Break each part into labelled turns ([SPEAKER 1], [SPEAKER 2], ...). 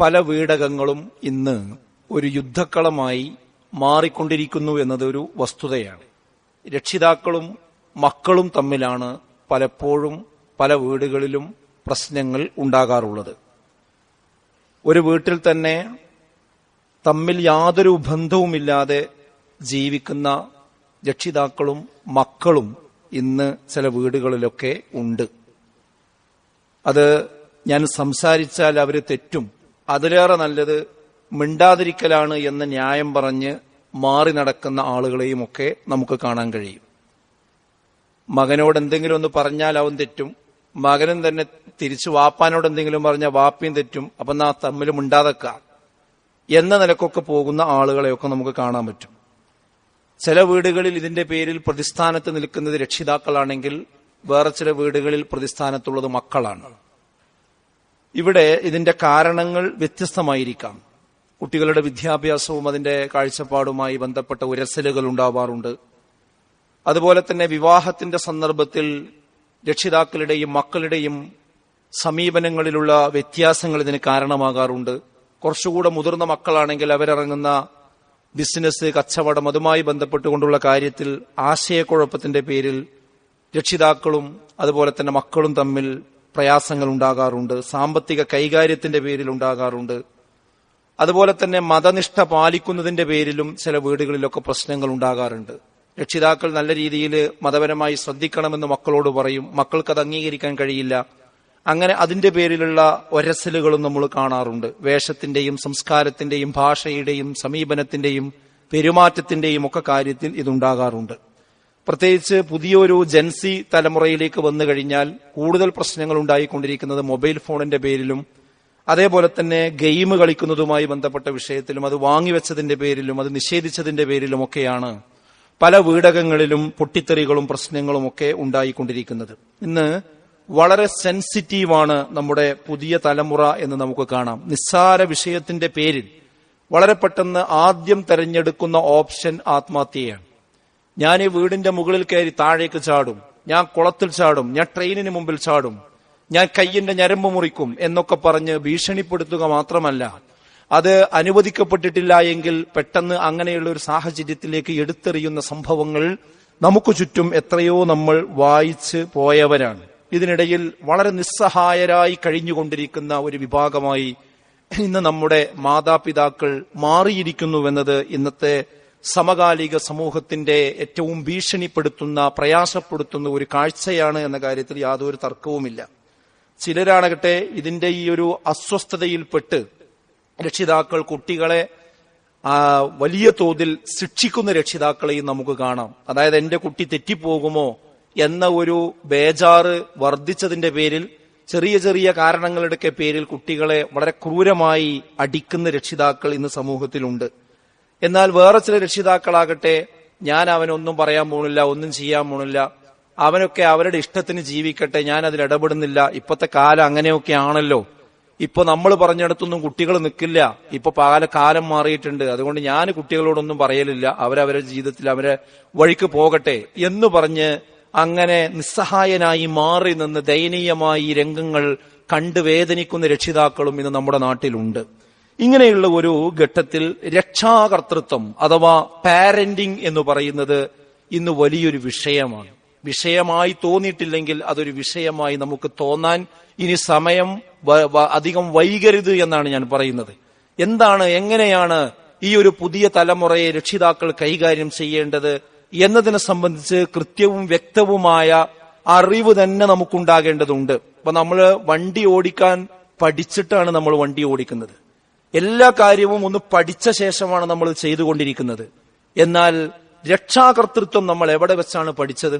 [SPEAKER 1] പല വീടകങ്ങളും ഇന്ന് ഒരു യുദ്ധക്കളമായി മാറിക്കൊണ്ടിരിക്കുന്നു എന്നതൊരു വസ്തുതയാണ്. രക്ഷിതാക്കളും മക്കളും തമ്മിലാണ് പലപ്പോഴും പല വീടുകളിലും പ്രശ്നങ്ങൾ ഉണ്ടാകാറുള്ളത്. ഒരു വീട്ടിൽ തന്നെ തമ്മിൽ യാതൊരു ബന്ധവുമില്ലാതെ ജീവിക്കുന്ന രക്ഷിതാക്കളും മക്കളും ഇന്ന് ചില വീടുകളിലൊക്കെ ഉണ്ട്. അത് ഞാൻ സംസാരിച്ചാൽ അവർ തെറ്റും, അതിലേറെ നല്ലത് മിണ്ടാതിരിക്കലാണ് എന്ന ന്യായം പറഞ്ഞ് മാറി നടക്കുന്ന ആളുകളെയും ഒക്കെ നമുക്ക് കാണാൻ കഴിയും. മകനോട് എന്തെങ്കിലും ഒന്ന് പറഞ്ഞാൽ അവൻ തെറ്റും, മകനും തന്നെ തിരിച്ചു വാപ്പാനോട് എന്തെങ്കിലും പറഞ്ഞാൽ വാപ്പയും തെറ്റും, അപ്പം നാ തമ്മിൽ മിണ്ടാതെക്ക എന്ന നിലക്കൊക്കെ പോകുന്ന ആളുകളെയൊക്കെ നമുക്ക് കാണാൻ പറ്റും. ചില വീടുകളിൽ ഇതിന്റെ പേരിൽ പ്രതിസ്ഥാനത്ത് നിൽക്കുന്നത് രക്ഷിതാക്കളാണെങ്കിൽ വേറെ ചില വീടുകളിൽ പ്രതിസ്ഥാനത്തുള്ളത് മക്കളാണ്. ഇവിടെ ഇതിന്റെ കാരണങ്ങൾ വ്യത്യസ്തമായിരിക്കാം. കുട്ടികളുടെ വിദ്യാഭ്യാസവും അതിന്റെ കാഴ്ചപ്പാടുമായി ബന്ധപ്പെട്ട ഉരസലുകൾ ഉണ്ടാവാറുണ്ട്. അതുപോലെ തന്നെ വിവാഹത്തിന്റെ സന്ദർഭത്തിൽ രക്ഷിതാക്കളുടെയും മക്കളുടെയും സമീപനങ്ങളിലുള്ള വ്യത്യാസങ്ങൾ ഇതിന് കാരണമാകാറുണ്ട്. കുറച്ചുകൂടെ മുതിർന്ന മക്കളാണെങ്കിൽ അവരിറങ്ങുന്ന ബിസിനസ്, കച്ചവടം, അതുമായി ബന്ധപ്പെട്ടുകൊണ്ടുള്ള കാര്യത്തിൽ ആശയക്കുഴപ്പത്തിന്റെ പേരിൽ രക്ഷിതാക്കളും അതുപോലെ തന്നെ മക്കളും തമ്മിൽ പ്രയാസങ്ങൾ ഉണ്ടാകാറുണ്ട്. സാമ്പത്തിക കൈകാര്യത്തിന്റെ പേരിൽ ഉണ്ടാകാറുണ്ട്. അതുപോലെ തന്നെ മതനിഷ്ഠ പാലിക്കുന്നതിന്റെ പേരിലും ചില വീടുകളിലൊക്കെ പ്രശ്നങ്ങൾ ഉണ്ടാകാറുണ്ട്. രക്ഷിതാക്കൾ നല്ല രീതിയിൽ മതപരമായി ശ്രദ്ധിക്കണമെന്ന് മക്കളോട് പറയും, മക്കൾക്കത് അംഗീകരിക്കാൻ കഴിയില്ല. അങ്ങനെ അതിന്റെ പേരിലുള്ള ഒരസലുകളും നമ്മൾ കാണാറുണ്ട്. വേഷത്തിന്റെയും സംസ്കാരത്തിന്റെയും ഭാഷയുടെയും സമീപനത്തിന്റെയും പെരുമാറ്റത്തിന്റെയും ഒക്കെ കാര്യത്തിൽ ഇതുണ്ടാകാറുണ്ട്. പ്രത്യേകിച്ച് പുതിയൊരു ജെൻസി തലമുറയിലേക്ക് വന്നു കഴിഞ്ഞാൽ കൂടുതൽ പ്രശ്നങ്ങൾ ഉണ്ടായിക്കൊണ്ടിരിക്കുന്നത് മൊബൈൽ ഫോണിന്റെ പേരിലും അതേപോലെ തന്നെ ഗെയിം കളിക്കുന്നതുമായി ബന്ധപ്പെട്ട വിഷയത്തിലും അത് വാങ്ങിവെച്ചതിന്റെ പേരിലും അത് നിഷേധിച്ചതിന്റെ പേരിലുമൊക്കെയാണ് പല വീടകങ്ങളിലും പൊട്ടിത്തെറികളും പ്രശ്നങ്ങളും ഒക്കെ ഉണ്ടായിക്കൊണ്ടിരിക്കുന്നത്. ഇന്ന് വളരെ സെൻസിറ്റീവാണ് നമ്മുടെ പുതിയ തലമുറ എന്ന് നമുക്ക് കാണാം. നിസ്സാര വിഷയത്തിന്റെ പേരിൽ വളരെ പെട്ടെന്ന് ആദ്യം തെരഞ്ഞെടുക്കുന്ന ഓപ്ഷൻ ആത്മഹത്യയാണ്. ഞാൻ ഈ വീടിന്റെ മുകളിൽ കയറി താഴേക്ക് ചാടും, ഞാൻ കുളത്തിൽ ചാടും, ഞാൻ ട്രെയിനിന് മുമ്പിൽ ചാടും, ഞാൻ കയ്യിന്റെ ഞരമ്പ് മുറിക്കും എന്നൊക്കെ പറഞ്ഞ് ഭീഷണിപ്പെടുത്തുക മാത്രമല്ല, അത് അനുവദിക്കപ്പെട്ടിട്ടില്ല എങ്കിൽ പെട്ടെന്ന് അങ്ങനെയുള്ള ഒരു സാഹചര്യത്തിലേക്ക് എടുത്തെറിയുന്ന സംഭവങ്ങൾ നമുക്ക് ചുറ്റും എത്രയോ നമ്മൾ വായിച്ച് പോയവരാണ്. ഇതിനിടയിൽ വളരെ നിസ്സഹായരായി കഴിഞ്ഞുകൊണ്ടിരിക്കുന്ന ഒരു വിഭാഗമായി ഇന്ന് നമ്മുടെ മാതാപിതാക്കൾ മാറിയിരിക്കുന്നുവെന്നത് ഇന്നത്തെ സമകാലിക സമൂഹത്തിന്റെ ഏറ്റവും ഭീഷണിപ്പെടുത്തുന്ന, പ്രയാസപ്പെടുത്തുന്ന ഒരു കാഴ്ചയാണ് എന്ന കാര്യത്തിൽ യാതൊരു തർക്കവുമില്ല. ചിലരാണകട്ടെ ഇതിന്റെ ഈ ഒരു അസ്വസ്ഥതയിൽപ്പെട്ട് രക്ഷിതാക്കൾ കുട്ടികളെ വലിയ തോതിൽ ശിക്ഷിക്കുന്ന രക്ഷിതാക്കളെയും നമുക്ക് കാണാം. അതായത് എന്റെ കുട്ടി തെറ്റിപ്പോകുമോ എന്ന ഒരു ബേജാറ് വർദ്ധിച്ചതിന്റെ പേരിൽ ചെറിയ ചെറിയ കാരണങ്ങളുടെ പേരിൽ കുട്ടികളെ വളരെ ക്രൂരമായി അടിക്കുന്ന രക്ഷിതാക്കൾ ഇന്ന് സമൂഹത്തിലുണ്ട്. എന്നാൽ വേറെ ചില രക്ഷിതാക്കളാകട്ടെ, ഞാൻ അവനൊന്നും പറയാൻ പോണില്ല, ഒന്നും ചെയ്യാൻ പോണില്ല, അവനൊക്കെ അവരുടെ ഇഷ്ടത്തിന് ജീവിക്കട്ടെ, ഞാൻ അതിൽ ഇടപെടുന്നില്ല, ഇപ്പോഴത്തെ കാലം അങ്ങനെയൊക്കെ ആണല്ലോ, ഇപ്പൊ നമ്മൾ പറഞ്ഞിടത്തൊന്നും കുട്ടികൾ നിൽക്കില്ല, ഇപ്പൊ കാലം മാറിയിട്ടുണ്ട്, അതുകൊണ്ട് ഞാൻ കുട്ടികളോടൊന്നും പറയലില്ല, അവരവരുടെ ജീവിതത്തിൽ അവരെ വഴിക്ക് പോകട്ടെ എന്ന് പറഞ്ഞ് അങ്ങനെ നിസ്സഹായനായി മാറി നിന്ന് ദയനീയമായി രംഗങ്ങൾ കണ്ട് വേദനിക്കുന്ന രക്ഷിതാക്കളും ഇന്ന് നമ്മുടെ നാട്ടിലുണ്ട്. ഇങ്ങനെയുള്ള ഒരു ഘട്ടത്തിൽ രക്ഷാകർതൃത്വം അഥവാ പാരന്റിംഗ് എന്ന് പറയുന്നത് ഇന്ന് വലിയൊരു വിഷയമാണ്. വിഷയമായി തോന്നിയിട്ടില്ലെങ്കിൽ അതൊരു വിഷയമായി നമുക്ക് തോന്നാൻ ഇനി സമയം അധികം വൈകരുത് എന്നാണ് ഞാൻ പറയുന്നത്. എങ്ങനെയാണ് ഈ ഒരു പുതിയ തലമുറയെ രക്ഷിതാക്കൾ കൈകാര്യം ചെയ്യേണ്ടത് എന്നതിനെ സംബന്ധിച്ച് കൃത്യവും വ്യക്തവുമായ അറിവ് തന്നെ നമുക്കുണ്ടാകേണ്ടതുണ്ട്. അപ്പൊ നമ്മൾ വണ്ടി ഓടിക്കാൻ പഠിച്ചിട്ടാണ് നമ്മൾ വണ്ടി ഓടിക്കുന്നത്. എല്ലാ കാര്യവും ഒന്ന് പഠിച്ച ശേഷമാണ് നമ്മൾ ചെയ്തുകൊണ്ടിരിക്കുന്നത്. എന്നാൽ രക്ഷാകർതൃത്വം നമ്മൾ എവിടെ വെച്ചാണ് പഠിച്ചത്?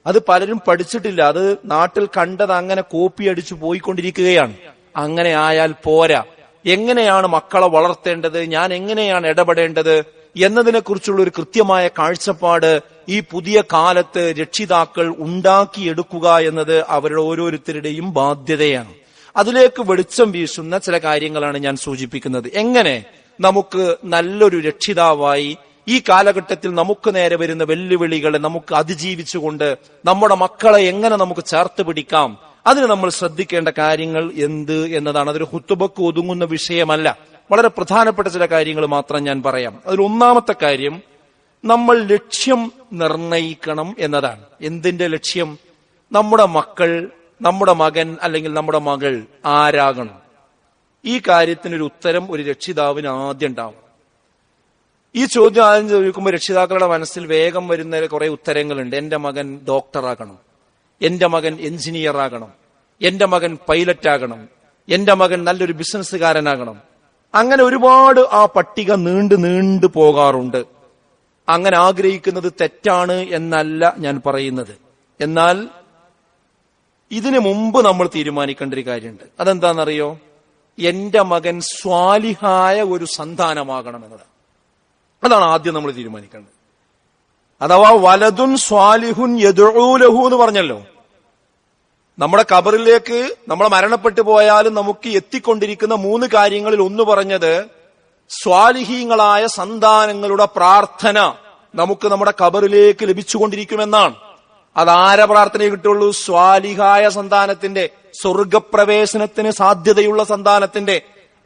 [SPEAKER 1] അത് പലരും പഠിച്ചിട്ടില്ല. അത് നാട്ടിൽ കണ്ടത് അങ്ങനെ കോപ്പി അടിച്ചു പോയിക്കൊണ്ടിരിക്കുകയാണ്. അങ്ങനെ ആയാൽ പോരാ. എങ്ങനെയാണ് മക്കളെ വളർത്തേണ്ടത്, ഞാൻ എങ്ങനെയാണ് ഇടപെടേണ്ടത് എന്നതിനെക്കുറിച്ചുള്ള ഒരു കൃത്യമായ കാഴ്ചപ്പാട് ഈ പുതിയ കാലത്ത് രക്ഷിതാക്കൾ ഉണ്ടാക്കിയെടുക്കുക എന്നത് അവരുടെ ഓരോരുത്തരുടെയും ബാധ്യതയാണ്. അതിലേക്ക് വെളിച്ചം വീശുന്ന ചില കാര്യങ്ങളാണ് ഞാൻ സൂചിപ്പിക്കുന്നത്. എങ്ങനെ നമുക്ക് നല്ലൊരു രക്ഷിതാവായി ഈ കാലഘട്ടത്തിൽ നമുക്ക് നേരെ വരുന്ന വെല്ലുവിളികളെ നമുക്ക് അതിജീവിച്ചുകൊണ്ട് നമ്മുടെ മക്കളെ എങ്ങനെ നമുക്ക് ചേർത്ത് പിടിക്കാം, അതിന് നമ്മൾ ശ്രദ്ധിക്കേണ്ട കാര്യങ്ങൾ എന്ത് എന്നതാണ്. അതൊരു ഖുത്ബക്ക് ഒതുങ്ങുന്ന വിഷയമല്ല. വളരെ പ്രധാനപ്പെട്ട ചില കാര്യങ്ങൾ മാത്രം ഞാൻ പറയാം. അതിൽ ഒന്നാമത്തെ കാര്യം, നമ്മൾ ലക്ഷ്യം നിർണയിക്കണം എന്നതാണ്. എന്തിന്റെ ലക്ഷ്യം? നമ്മുടെ മക്കൾ, നമ്മുടെ മകൻ അല്ലെങ്കിൽ നമ്മുടെ മകൾ ആരാകണം? ഈ കാര്യത്തിനൊരു ഉത്തരം ഒരു രക്ഷിതാവിന് ആദ്യം ഉണ്ടാവും. ഈ ചോദ്യം ആദ്യം ചോദിക്കുമ്പോൾ രക്ഷിതാക്കളുടെ മനസ്സിൽ വേഗം വരുന്ന കുറെ ഉത്തരങ്ങളുണ്ട്. എന്റെ മകൻ ഡോക്ടറാകണം, എന്റെ മകൻ എഞ്ചിനീയർ ആകണം, എന്റെ മകൻ പൈലറ്റ് ആകണം, എന്റെ മകൻ നല്ലൊരു ബിസിനസ്സുകാരനാകണം. അങ്ങനെ ഒരുപാട് ആ പട്ടിക നീണ്ടു പോകാറുണ്ട്. അങ്ങനെ ആഗ്രഹിക്കുന്നത് തെറ്റാണ് എന്നല്ല ഞാൻ പറയുന്നത്. എന്നാൽ ഇതിനു മുമ്പ് നമ്മൾ തീരുമാനിക്കേണ്ട ഒരു കാര്യമുണ്ട്. അതെന്താണെന്നറിയോ? എന്റെ മകൻ സ്വാലിഹായ ഒരു സന്താനമാകണം എന്നതാണ്. അതാണ് ആദ്യം നമ്മൾ തീരുമാനിക്കേണ്ടത്. അഥവാ വലതുൻ സ്വാലിഹുൻ യദ്ഉ ലഹു എന്ന് പറഞ്ഞല്ലോ. നമ്മുടെ ഖബറിലേക്ക് നമ്മൾ മരണപ്പെട്ടു പോയാലും നമുക്ക് എത്തിക്കൊണ്ടിരിക്കുന്ന 3 കാര്യങ്ങളിൽ ഒന്ന് പറഞ്ഞത് സ്വാലിഹീങ്ങളായ സന്താനങ്ങളുടെ പ്രാർത്ഥന നമുക്ക് നമ്മുടെ ഖബറിലേക്ക് ലഭിച്ചുകൊണ്ടിരിക്കുമെന്നാണ്. അതാരെ പ്രാർത്ഥനയെ കിട്ടുള്ളൂ? സ്വാലിഹായ സന്താനത്തിന്റെ, സ്വർഗപ്രവേശനത്തിന് സാധ്യതയുള്ള സന്താനത്തിന്റെ.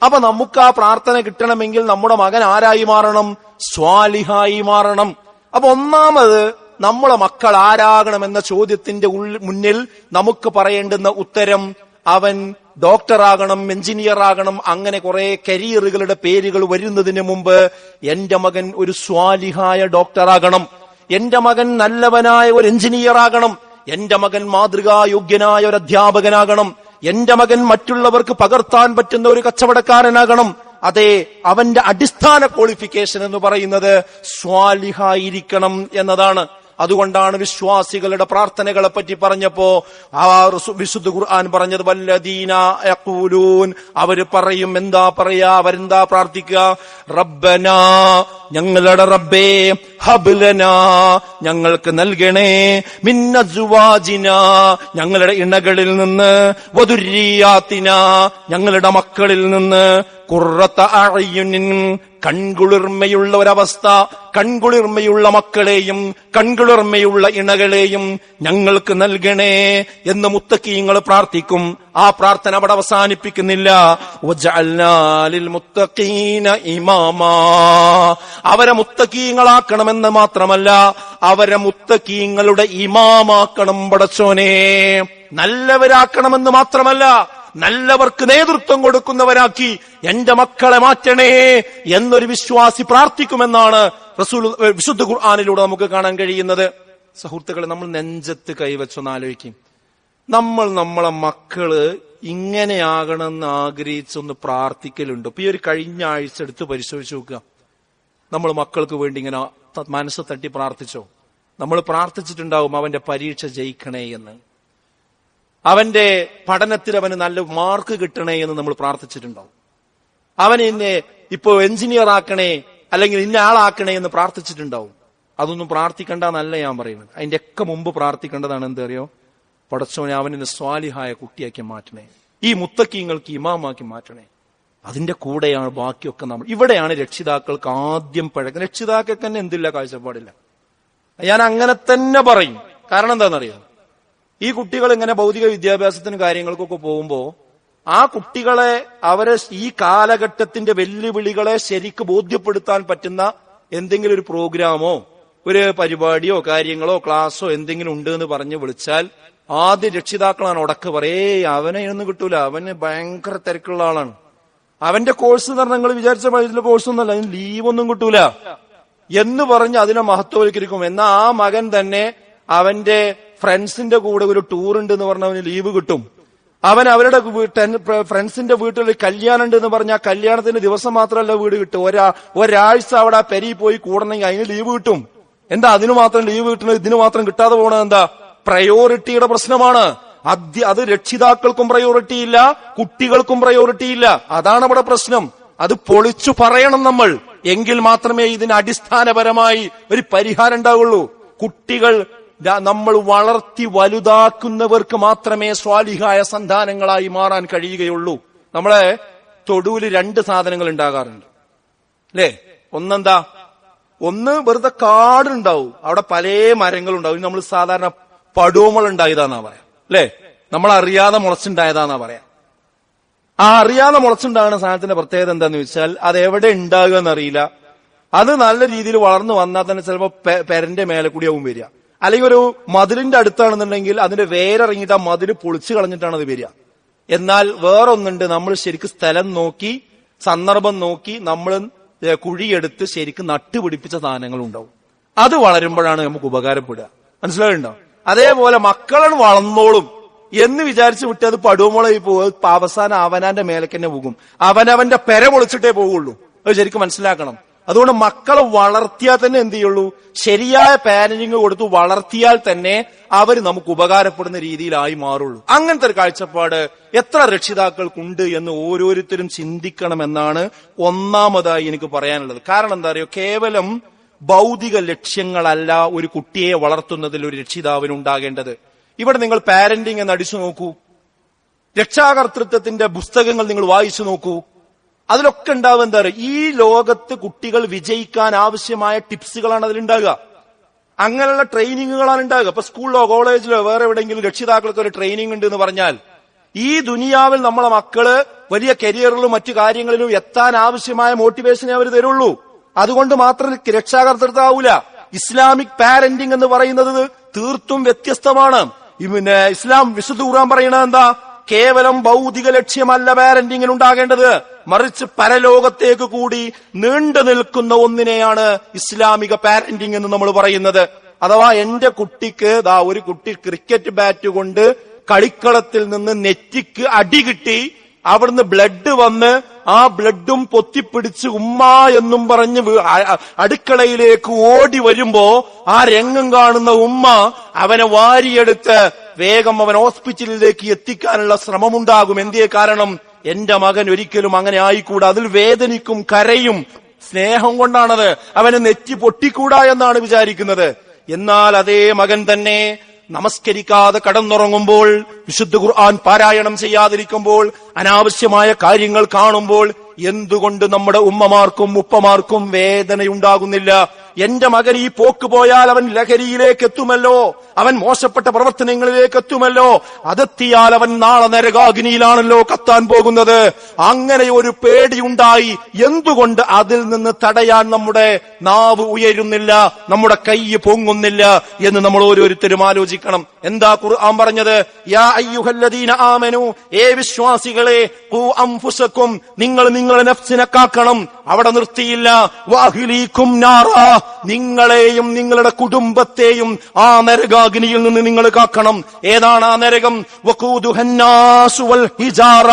[SPEAKER 1] അപ്പൊ നമുക്ക് ആ പ്രാർത്ഥന കിട്ടണമെങ്കിൽ നമ്മുടെ മകൻ ആരായി മാറണം? സ്വാലിഹായി മാറണം. അപ്പൊ ഒന്നാമത് നമ്മളെ മക്കൾ ആരാകണമെന്ന ചോദ്യത്തിന്റെ മുന്നിൽ നമുക്ക് പറയേണ്ടുന്ന ഉത്തരം, അവൻ ഡോക്ടറാകണം, എഞ്ചിനീയർ ആകണം, അങ്ങനെ കുറെ കരിയറുകളുടെ പേരുകൾ വരുന്നതിന് മുമ്പ് എന്റെ മകൻ ഒരു സ്വാലിഹായ ഡോക്ടറാകണം, എന്റെ മകൻ നല്ലവനായ ഒരു എഞ്ചിനീയർ ആകണം, എന്റെ മകൻ മാതൃകായോഗ്യനായ ഒരു അധ്യാപകനാകണം, എന്റെ മകൻ മറ്റുള്ളവർക്ക് പകർത്താൻ പറ്റുന്ന ഒരു കച്ചവടക്കാരനാകണം. അതെ, അവന്റെ അടിസ്ഥാന ക്വാളിഫിക്കേഷൻ എന്ന് പറയുന്നത് സ്വാലിഹായിരിക്കണം എന്നതാണ്. അതുകൊണ്ടാണ് വിശ്വാസികളുടെ പ്രാർത്ഥനകളെ പറ്റി പറഞ്ഞപ്പോ വിശുദ്ധ ഖുർആൻ പറഞ്ഞത് വല്ലദീന യഖൂലൂൻ, അവര് പറയും. എന്താ പറയാ? അവരെന്താ പ്രാർത്ഥിക്കുക? റബ്ബനാ, ഞങ്ങളുടെ റബ്ബേ, ഹബ്ലനാ, ഞങ്ങൾക്ക് നൽകണേ, മിൻ അസ്വാജിനാ, ഞങ്ങളുടെ ഇണകളിൽ നിന്ന്, വദുരിയാത്തിനാ, ഞങ്ങളുടെ മക്കളിൽ നിന്ന്, ഖുർറത അഅ്യുനിൻ, കൺകുളിർമയുള്ള ഒരവസ്ഥ, കൺകുളിർമയുള്ള മക്കളെയും കൺകുളിർമയുള്ള ഇണകളെയും ഞങ്ങൾക്ക് നൽകണേ എന്ന് മുത്തഖീങ്ങൾ പ്രാർത്ഥിക്കും. ആ പ്രാർത്ഥന അവിടെ അവസാനിപ്പിക്കുന്നില്ല. വജഅൽനാ ലിൽ മുത്തഖീന ഇമാമാ, അവരെ മുത്തഖീങ്ങളാക്കണമെന്ന് മാത്രമല്ല, അവരെ മുത്തഖീങ്ങളുടെ ഇമാമാക്കണം പടച്ചോനെ. നല്ലവരാക്കണമെന്ന് മാത്രമല്ല, നല്ലവർക്ക് നേതൃത്വം കൊടുക്കുന്നവരാക്കി എന്റെ മക്കളെ മാറ്റണേ എന്നൊരു വിശ്വാസി പ്രാർത്ഥിക്കുമെന്നാണ് വിശുദ്ധ ഖുർആനിലൂടെ നമുക്ക് കാണാൻ കഴിയുന്നത്. സുഹൃത്തുക്കളെ, നമ്മൾ നെഞ്ചത്ത് കൈവച്ചൊന്ന് ആലോചിക്കും. നമ്മളെ മക്കള് ഇങ്ങനെയാകണമെന്ന് ആഗ്രഹിച്ചൊന്ന് പ്രാർത്ഥിക്കലുണ്ടോ? ഇപ്പൊ ഈ ഒരു കഴിഞ്ഞ ആഴ്ച എടുത്ത് പരിശോധിച്ച് നോക്കുക. നമ്മൾ മക്കൾക്ക് വേണ്ടി ഇങ്ങനെ മനസ്സ് തട്ടി പ്രാർത്ഥിച്ചോ? നമ്മൾ പ്രാർത്ഥിച്ചിട്ടുണ്ടാവും അവന്റെ പരീക്ഷ ജയിക്കണേ എന്ന്, അവന്റെ പഠനത്തിൽ അവന് നല്ല മാർക്ക് കിട്ടണേ എന്ന് നമ്മൾ പ്രാർത്ഥിച്ചിട്ടുണ്ടാവും. അവൻ ഇന്നെ ഇപ്പോ എഞ്ചിനീയർ ആക്കണേ അല്ലെങ്കിൽ ഇന്ന ആളാക്കണേ എന്ന് പ്രാർത്ഥിച്ചിട്ടുണ്ടാവും. അതൊന്നും പ്രാർത്ഥിക്കണ്ടെന്നല്ല ഞാൻ പറയുന്നത്. അതിന്റെ ഒക്കെ മുമ്പ് പ്രാർത്ഥിക്കേണ്ടതാണ് എന്താ അറിയോ? പടച്ചോനെ, അവനെ സ്വാലിഹായ കുട്ടിയാക്കി മാറ്റണേ, ഈ മുത്തക്കീങ്ങൾക്ക് ഇമാമാക്കി മാറ്റണേ. അതിന്റെ കൂടെയാണ് ബാക്കിയൊക്കെ. നമ്മൾ ഇവിടെയാണ് രക്ഷിതാക്കൾക്ക് ആദ്യം പഴക്കുന്നത്. രക്ഷിതാക്കൾക്ക് തന്നെ എന്തില്ല കാഴ്ചപ്പാടില്ല. ഞാൻ അങ്ങനെ തന്നെ പറയും. കാരണം എന്താണെന്നറിയോ? ഈ കുട്ടികൾ ഇങ്ങനെ ഭൗതിക വിദ്യാഭ്യാസത്തിനും കാര്യങ്ങൾക്കൊക്കെ പോകുമ്പോ ആ കുട്ടികളെ, അവരെ ഈ കാലഘട്ടത്തിന്റെ വെല്ലുവിളികളെ ശരിക്ക് ബോധ്യപ്പെടുത്താൻ പറ്റുന്ന എന്തെങ്കിലും ഒരു പ്രോഗ്രാമോ ഒരു പരിപാടിയോ കാര്യങ്ങളോ ക്ലാസ്സോ എന്തെങ്കിലും ഉണ്ട് എന്ന് പറഞ്ഞ് വിളിച്ചാൽ ആദ്യം രക്ഷിതാക്കളാണ് ഉടക്ക് പറയേ, അവനെ ഒന്നും കിട്ടൂല, അവന് ഭയങ്കര തിരക്കുള്ള ആളാണ്, അവന്റെ കോഴ്സ് എന്ന് പറഞ്ഞാൽ നിങ്ങൾ വിചാരിച്ച വഴിയിലെ കോഴ്സൊന്നുമല്ല, അതിന് ലീവൊന്നും കിട്ടൂല എന്ന് പറഞ്ഞ് അതിനെ മഹത്വവൽക്കരിക്കും. എന്നാ ആ മകൻ തന്നെ അവന്റെ ഫ്രണ്ട്സിന്റെ കൂടെ ഒരു ടൂർ ഉണ്ട് എന്ന് പറഞ്ഞ അവന് ലീവ് കിട്ടും. അവൻ അവരുടെ ഫ്രണ്ട്സിന്റെ വീട്ടിൽ കല്യാണം ഉണ്ട് എന്ന് പറഞ്ഞാൽ കല്യാണത്തിന് ദിവസം മാത്രമല്ല വീട് കിട്ടും, ഒരാഴ്ച അവിടെ പെരി പോയി കൂടണമെങ്കിൽ അതിന് ലീവ് കിട്ടും. എന്താ അതിന് മാത്രം ലീവ് കിട്ടണത്, ഇതിന് മാത്രം കിട്ടാതെ പോണത് എന്താ? പ്രയോറിറ്റിയുടെ പ്രശ്നമാണ്. അത് രക്ഷിതാക്കൾക്കും പ്രയോറിറ്റി ഇല്ല, കുട്ടികൾക്കും പ്രയോറിറ്റി ഇല്ല. അതാണ് അവിടെ പ്രശ്നം. അത് പൊളിച്ചു പറയണം നമ്മൾ. എങ്കിൽ മാത്രമേ ഇതിന് അടിസ്ഥാനപരമായി ഒരു പരിഹാരം ഉണ്ടാവുള്ളൂ. കുട്ടികൾ നമ്മൾ വളർത്തി വലുതാക്കുന്നവർക്ക് മാത്രമേ സ്വാലിഹായ സന്താനങ്ങളായി മാറാൻ കഴിയുകയുള്ളൂ. നമ്മളെ തൊടുവില് 2 സാധനങ്ങൾ ഉണ്ടാകാറുണ്ട് അല്ലേ? ഒന്നെന്താ? ഒന്ന് വെറുതെ കാടുണ്ടാവും, അവിടെ പല മരങ്ങളുണ്ടാവും. നമ്മൾ സാധാരണ പടുവമൾ ഉണ്ടായതാന്നാ പറയാം അല്ലേ? നമ്മൾ അറിയാതെ മുളച്ചുണ്ടായതാന്നാ പറയാം. ആ അറിയാതെ മുളച്ചുണ്ടാകുന്ന സാധനത്തിന്റെ പ്രത്യേകത എന്താന്ന് വെച്ചാൽ അത് എവിടെ ഉണ്ടാകുക എന്നറിയില്ല. അത് നല്ല രീതിയിൽ വളർന്നു വന്നാൽ തന്നെ ചിലപ്പോൾ പെരന്റെ മേലെ കൂടിയാവും വരിക. അല്ലെങ്കിൽ ഒരു മതിലിന്റെ അടുത്താണെന്നുണ്ടെങ്കിൽ അതിന്റെ വേരിറങ്ങിയിട്ട് ആ മതില് പൊളിച്ചു കളഞ്ഞിട്ടാണ് അത് വരിക. എന്നാൽ വേറൊന്നുണ്ട്, നമ്മൾ ശരിക്കും സ്ഥലം നോക്കി സന്ദർഭം നോക്കി നമ്മൾ കുഴിയെടുത്ത് ശരിക്കും നട്ടുപിടിപ്പിച്ച സാധനങ്ങളുണ്ടാവും. അത് വളരുമ്പോഴാണ് നമുക്ക് ഉപകാരപ്പെടുക. മനസ്സിലായിട്ടുണ്ടോ? അതേപോലെ മക്കളാണ് വളർന്നോളും എന്ന് വിചാരിച്ചു വിട്ട് അത് പടുവമുളകി പോകും. അവസാനം അവനാന്റെ മേലേക്ക് തന്നെ പോകും. അവനവന്റെ പെര പൊളിച്ചിട്ടേ പോവുള്ളൂ. അത് ശരിക്കും മനസ്സിലാക്കണം. അതുകൊണ്ട് മക്കളെ വളർത്തിയാൽ തന്നെ എന്ത് ചെയ്യുള്ളൂ, ശരിയായ പാരന്റിങ് കൊടുത്ത് വളർത്തിയാൽ തന്നെ അവർ നമുക്ക് ഉപകാരപ്പെടുന്ന രീതിയിലായി മാറുള്ളൂ. അങ്ങനത്തെ ഒരു കാഴ്ചപ്പാട് എത്ര രക്ഷിതാക്കൾക്കുണ്ട് എന്ന് ഓരോരുത്തരും ചിന്തിക്കണമെന്നാണ് ഒന്നാമതായി എനിക്ക് പറയാനുള്ളത്. കാരണം എന്താ അറിയോ, കേവലം ഭൗതിക ലക്ഷ്യങ്ങളല്ല ഒരു കുട്ടിയെ വളർത്തുന്നതിൽ ഒരു രക്ഷിതാവിന് ഉണ്ടാകേണ്ടത്. ഇവിടെ നിങ്ങൾ പാരന്റിങ് എന്ന് അടിച്ചു നോക്കൂ, രക്ഷാകർതൃത്വത്തിന്റെ പുസ്തകങ്ങൾ നിങ്ങൾ വായിച്ചു നോക്കൂ. അതിലൊക്കെ ഉണ്ടാവുക എന്താ പറയുക, ഈ ലോകത്ത് കുട്ടികൾ വിജയിക്കാൻ ആവശ്യമായ ടിപ്സുകളാണ് അതിലുണ്ടാകുക. അങ്ങനെയുള്ള ട്രെയിനിങ്ങുകളാണ് ഉണ്ടാകുക. ഇപ്പൊ സ്കൂളിലോ കോളേജിലോ വേറെ എവിടെയെങ്കിലും രക്ഷിതാക്കൾക്ക് ഒരു ട്രെയിനിങ് ഉണ്ട് എന്ന് പറഞ്ഞാൽ ഈ ദുനിയാവിൽ നമ്മളെ മക്കള് വലിയ കരിയറിലും മറ്റു കാര്യങ്ങളിലും എത്താൻ ആവശ്യമായ മോട്ടിവേഷനെ അവർ തരുള്ളൂ. അതുകൊണ്ട് മാത്രം രക്ഷാകർതൃത്വമാവൂല. ഇസ്ലാമിക് പാരന്റിങ് എന്ന് പറയുന്നത് തീർത്തും വ്യത്യസ്തമാണ്. പിന്നെ ഇസ്ലാം വിശുദ്ധ ഖുർആൻ പറയുന്നത് എന്താ, കേവലം ഭൗതിക ലക്ഷ്യമല്ല പാരന്റിങ്ങിന് ഉണ്ടാകേണ്ടത്, മറിച്ച് പരലോകത്തേക്ക് കൂടി നീണ്ടു നിൽക്കുന്ന ഒന്നിനെയാണ് ഇസ്ലാമിക പാരന്റിങ് എന്ന് നമ്മൾ പറയുന്നത്. അഥവാ എന്റെ കുട്ടിക്ക് ഒരു കുട്ടി ക്രിക്കറ്റ് ബാറ്റ് കൊണ്ട് കളിക്കളത്തിൽ നിന്ന് നെറ്റിക്ക് അടി കിട്ടി, അവിടുന്ന് ബ്ലഡ് വന്ന് ആ ബ്ലഡും പൊത്തിപ്പിടിച്ച് ഉമ്മ എന്നും പറഞ്ഞ് അടുക്കളയിലേക്ക് ഓടി വരുമ്പോ ആ രംഗം കാണുന്ന ഉമ്മ അവനെ വാരിയെടുത്ത് വേഗം അവൻ ഹോസ്പിറ്റലിലേക്ക് എത്തിക്കാനുള്ള ശ്രമമുണ്ടാകും. എന്തേ കാരണം, എന്റെ മകൻ ഒരിക്കലും അങ്ങനെ ആയിക്കൂടാ, അതിൽ വേദനിക്കും, കരയും, സ്നേഹം കൊണ്ടാണത്, അവന് നെറ്റി പൊട്ടിക്കൂടാ എന്നാണ് വിചാരിക്കുന്നത്. എന്നാൽ അതേ മകൻ തന്നെ നമസ്കരിക്കാതെ കടന്നുറങ്ങുമ്പോൾ, വിശുദ്ധ ഖുർആൻ പാരായണം ചെയ്യാതിരിക്കുമ്പോൾ, അനാവശ്യമായ കാര്യങ്ങൾ കാണുമ്പോൾ എന്തുകൊണ്ട് നമ്മുടെ ഉമ്മമാർക്കും ഉപ്പമാർക്കും വേദനയുണ്ടാകുന്നില്ല? എന്റെ മകൻ ഈ പോക്ക് പോയാൽ അവൻ ലഹരിയിലേക്ക് എത്തുമല്ലോ, അവൻ മോശപ്പെട്ട പ്രവർത്തനങ്ങളിലേക്ക് എത്തുമല്ലോ, അതെത്തിയാൽ അവൻ നാളെ നരകാഗ്നിയിലാണല്ലോ കത്താൻ പോകുന്നത്. അങ്ങനെ ഒരു പേടിയുണ്ടായി. എന്തുകൊണ്ട് അതിൽ നിന്ന് തടയാൻ നമ്മുടെ നാവ് ഉയരുന്നില്ല, നമ്മുടെ കൈ പൊങ്ങുന്നില്ല എന്ന് നമ്മൾ ഓരോരുത്തരും ആലോചിക്കണം. എന്താ ഖുർആൻ പറഞ്ഞത്? യാ അയ്യുഹല്ലദീന ആമനു, ഏ വിശ്വാസികളെ, ഖൂ അൻഫുസകും, നിങ്ങൾ നിങ്ങളുടെ നഫ്സിനെ കാക്കണം. അവിടെ നിർത്തിയില്ല, വഅഹ്ലീകും നാറാ, നിങ്ങളെയും നിങ്ങളുടെ കുടുംബത്തെയും ആ നരകാഗ്നിയിൽ നിന്ന് നിങ്ങൾ കാക്കണം. ഏതാണ് ആ നരകം? വഖൂദുഹന്നാസു വൽ ഹിജാറ,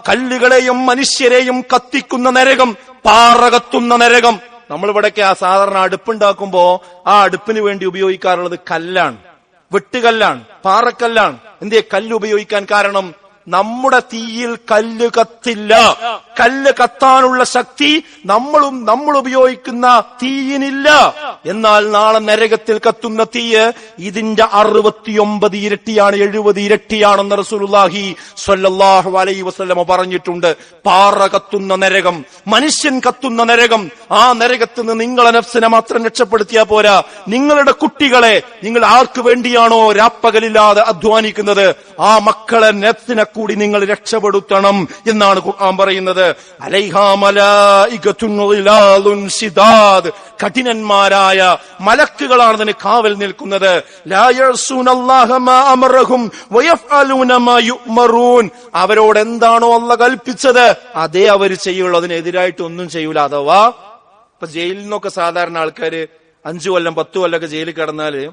[SPEAKER 1] കല്ലുകളെയും മനുഷ്യരെയും കത്തിക്കുന്ന നരകം, പാറ കത്തുന്ന നരകം. നമ്മളിവിടേക്ക് ആ സാധാരണ അടുപ്പുണ്ടാക്കുമ്പോ ആ അടുപ്പിന് വേണ്ടി ഉപയോഗിക്കാറുള്ളത് കല്ലാണ്, വെട്ടുകല്ലാണ്, പാറക്കല്ലാണ്. എന്തേ കല്ല് ഉപയോഗിക്കാൻ കാരണം? നമ്മുടെ തീയിൽ കല്ല് കത്തില്ല. കല്ല് കത്താനുള്ള ശക്തി നമ്മൾ ഉപയോഗിക്കുന്ന തീയിനില്ല. എന്നാൽ നാളെ നരകത്തിൽ കത്തുന്ന തീയ് ഇതിന്റെ 69 ഇരട്ടിയാണ്, 70 ഇരട്ടിയാണെന്ന് റസൂലുള്ളാഹി സ്വല്ലല്ലാഹു അലൈഹി വസല്ലമ പറഞ്ഞിട്ടുണ്ട്. പാറ കത്തുന്ന നരകം, മനുഷ്യൻ കത്തുന്ന നരകം. ആ നരകത്തിൽ നിന്ന് നിങ്ങളെ നഫ്സിനെ മാത്രം രക്ഷപ്പെടുത്തിയാൽ പോരാ, നിങ്ങളുടെ കുട്ടികളെ നിങ്ങൾ ആർക്ക് വേണ്ടിയാണോ രാപ്പകലില്ലാതെ അധ്വാനിക്കുന്നത് ആ മക്കളെ നഫ്സിനെ കൂടി നിങ്ങൾ രക്ഷപ്പെടുത്തണം എന്നാണ് ഖുർആൻ പറയുന്നത്. അലൈഹാ മലായികത്തുൻ ഗിലാദുൻ ശിദാദ്, കഠിനന്മാരായ മലക്കുകളാണ് അതിന് കാവൽ നിൽക്കുന്നത്. ലാ യഅ്സൂനല്ലാഹ മാ അമറഹും വയഫ്അലൂന മാ യുഅ്മറൂൻ, അവരോട് എന്താണോ അല്ലാഹു കൽപ്പിച്ചത് അതേ അവർ ചെയ്യുള്ളൂ, അതിനെതിരായിട്ട് ഒന്നും ചെയ്യൂല. അഥവാ ഇപ്പൊ ജയിലിൽ നിന്നൊക്കെ സാധാരണ ആൾക്കാര് 5 കൊല്ലം 10 കൊല്ലമൊക്കെ ജയിലിൽ കിടന്നാല്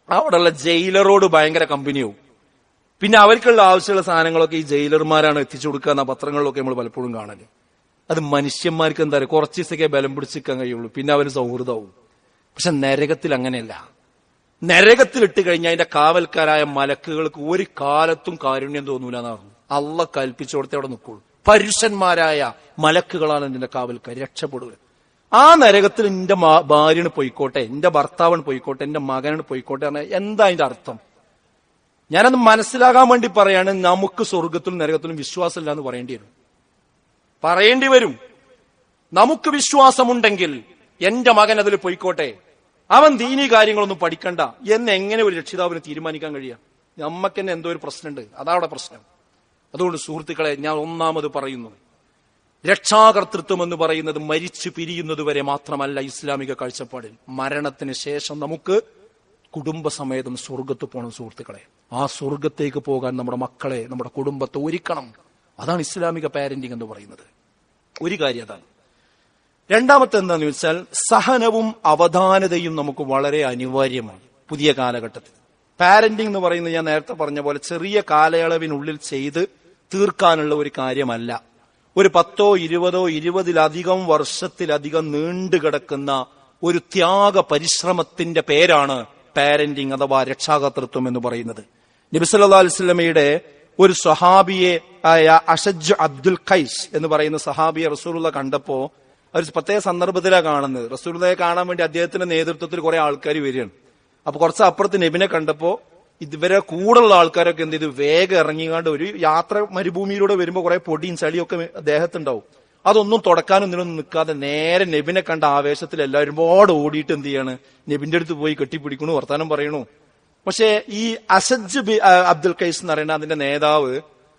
[SPEAKER 1] അവിടെയുള്ള ജയിലറോട് ഭയങ്കര കമ്പനിയാവും. പിന്നെ അവർക്കുള്ള ആവശ്യമുള്ള സാധനങ്ങളൊക്കെ ഈ ജയിലർമാരാണ് എത്തിച്ചു കൊടുക്കുക എന്ന പത്രങ്ങളിലൊക്കെ നമ്മൾ പലപ്പോഴും കാണല്. അത് മനുഷ്യന്മാർക്ക് എന്താ പറയുക, കുറച്ച് ദിവസമൊക്കെ ബലം പിടിച്ചിരിക്കാൻ കഴിയുള്ളൂ, പിന്നെ അവന് സൗഹൃദവും. പക്ഷെ നരകത്തിൽ അങ്ങനെയല്ല. നരകത്തിലിട്ട് കഴിഞ്ഞാൽ അതിന്റെ കാവൽക്കാരായ മലക്കുകൾക്ക് ഒരു കാലത്തും കാരുണ്യം തോന്നൂല എന്നാണ് അള്ളാഹ് കൽപ്പിച്ചു കൊടുത്തേ അവിടെ നിൽക്കുള്ളൂ. പരുഷന്മാരായ മലക്കുകളാണ് ഇതിന്റെ കാവൽക്കാർ, രക്ഷപ്പെടുക. ആ നരകത്തിൽ എന്റെ ഭാര്യന് പോയിക്കോട്ടെ, എന്റെ ഭർത്താവിന് പോയിക്കോട്ടെ, എന്റെ മകനാണ് പോയിക്കോട്ടെ പറഞ്ഞാൽ എന്താ അതിന്റെ അർത്ഥം? ഞാനത് മനസ്സിലാകാൻ വേണ്ടി പറയാണ്. നമുക്ക് സ്വർഗത്തിലും നരകത്തിലും വിശ്വാസമില്ല എന്ന് പറയേണ്ടി വരും. നമുക്ക് വിശ്വാസമുണ്ടെങ്കിൽ എന്റെ മകൻ അതിൽ പോയിക്കോട്ടെ, അവൻ ദീനീ കാര്യങ്ങളൊന്നും പഠിക്കണ്ട എന്ന് എങ്ങനെ ഒരു രക്ഷിതാവിന് തീരുമാനിക്കാൻ കഴിയാം? നമ്മക്ക് തന്നെ എന്തോ ഒരു പ്രശ്നമുണ്ട്, അതാണ് പ്രശ്നം. അതുകൊണ്ട് സുഹൃത്തുക്കളെ, ഞാൻ ഒന്നാമത് പറയുന്നു, രക്ഷാകർതൃത്വം എന്ന് പറയുന്നത് മരിച്ചു പിരിയുന്നത് വരെ മാത്രമല്ല ഇസ്ലാമിക കാഴ്ചപ്പാടിൽ. മരണത്തിന് ശേഷം നമുക്ക് കുടുംബസമേതം സ്വർഗത്ത് പോകണം സുഹൃത്തുക്കളെ. ആ സ്വർഗത്തേക്ക് പോകാൻ നമ്മുടെ മക്കളെ, നമ്മുടെ കുടുംബത്തെ ഒരുക്കണം. അതാണ് ഇസ്ലാമിക പാരന്റിംഗ് എന്ന് പറയുന്നത്. ഒരു കാര്യം അതാണ്. രണ്ടാമത്തെ എന്താണെന്ന് വെച്ചാൽ, സഹനവും അവധാനതയും നമുക്ക് വളരെ അനിവാര്യമാണ് പുതിയ കാലഘട്ടത്തിൽ. പാരന്റിംഗ് എന്ന് പറയുന്നത് ഞാൻ നേരത്തെ പറഞ്ഞ പോലെ ചെറിയ കാലയളവിനുള്ളിൽ ചെയ്ത് തീർക്കാനുള്ള ഒരു കാര്യമല്ല. ഒരു 10, 20, 20-ലധികം വർഷത്തിലധികം നീണ്ടുകിടക്കുന്ന ഒരു ത്യാഗ പരിശ്രമത്തിന്റെ പേരാണ് പാരന്റിംഗ് അഥവാ രക്ഷാകർതൃത്വം എന്ന് പറയുന്നത്. നബി സല്ലല്ലാഹു അലൈഹി വസല്ലമയുടെ ഒരു സ്വഹാബിയെ ആയ അഷജ് അബ്ദുൽ ഖൈസ് എന്ന് പറയുന്ന സ്വഹാബിയെ റസൂലുള്ളാഹി കണ്ടപ്പോ ഒരു പ്രത്യേക സന്ദർഭത്തിലാണ് കാണുന്നത്. റസൂലുള്ളാഹിയെ കാണാൻ വേണ്ടി അദ്ദേഹത്തിന്റെ നേതൃത്വത്തിൽ കുറെ ആൾക്കാർ വരികയാണ്. അപ്പൊ കുറച്ച് അപ്പുറത്ത് നബിനെ കണ്ടപ്പോ ഇവരെ കൂടെയുള്ള ആൾക്കാരൊക്കെ എന്ത് ചെയ്തു, വേഗം ഇറങ്ങിക്കാണ്ട്, ഒരു യാത്ര മരുഭൂമിയിലൂടെ വരുമ്പോ കുറെ പൊടിയും ചളിയൊക്കെ ദേഹത്തുണ്ടാവും, അതൊന്നും തുടക്കാനും ഇതിനൊന്നും നിൽക്കാതെ നേരെ നബിനെ കണ്ട ആവേശത്തിൽ എല്ലാവരും ഓടിയിട്ട് എന്ത് ചെയ്യാണ്, നബിന്റെ അടുത്ത് പോയി കെട്ടിപ്പിടിക്കണു, വർത്താനം പറയണു. പക്ഷെ ഈ അസജ് അബ്ദുൽ ഖൈസ് എന്ന് പറയുന്ന അതിന്റെ നേതാവ്,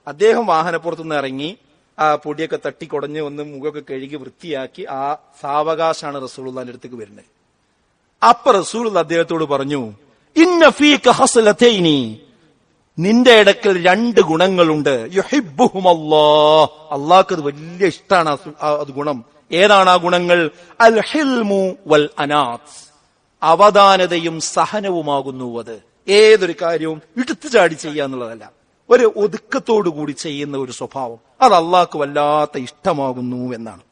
[SPEAKER 1] അദ്ദേഹം വാഹനപ്പുറത്തുനിന്ന് ഇറങ്ങി ആ പൊടിയൊക്കെ തട്ടിക്കൊടഞ്ഞ് ഒന്ന് മുഖമൊക്കെ കഴുകി വൃത്തിയാക്കി ആ സാവകാശാണ് റസൂലുള്ളാഹിന്റെ അടുത്തേക്ക് വരുന്നത്. അപ്പൊ റസൂലുള്ളാഹി അദ്ദേഹത്തോട് പറഞ്ഞു, ഇന്ന ഫീക ഹസ്ലതൈനി, നിന്റെ ഇടക്കൽ 2 ഗുണങ്ങളുണ്ട്. യുഹിബ്ബുഹുമല്ലാഹ്, അല്ലാഹുക്ക് വലിയ ഇഷ്ടമാണ് അത് ഗുണം. ഏതാണ് ആ ഗുണങ്ങൾ? അൽ ഹിൽമു വൽ അനാത്ത്, അവധാനതയും സഹനവുമാകുന്നു അത്. ഏതൊരു കാര്യവും എടുത്തു ചാടി ചെയ്യുക എന്നുള്ളതല്ല, ഒരു ഒതുക്കത്തോടു കൂടി ചെയ്യുന്ന ഒരു സ്വഭാവം, അത് അല്ലാഹുക്ക് വല്ലാത്ത ഇഷ്ടമാകുന്നു എന്നാണ്.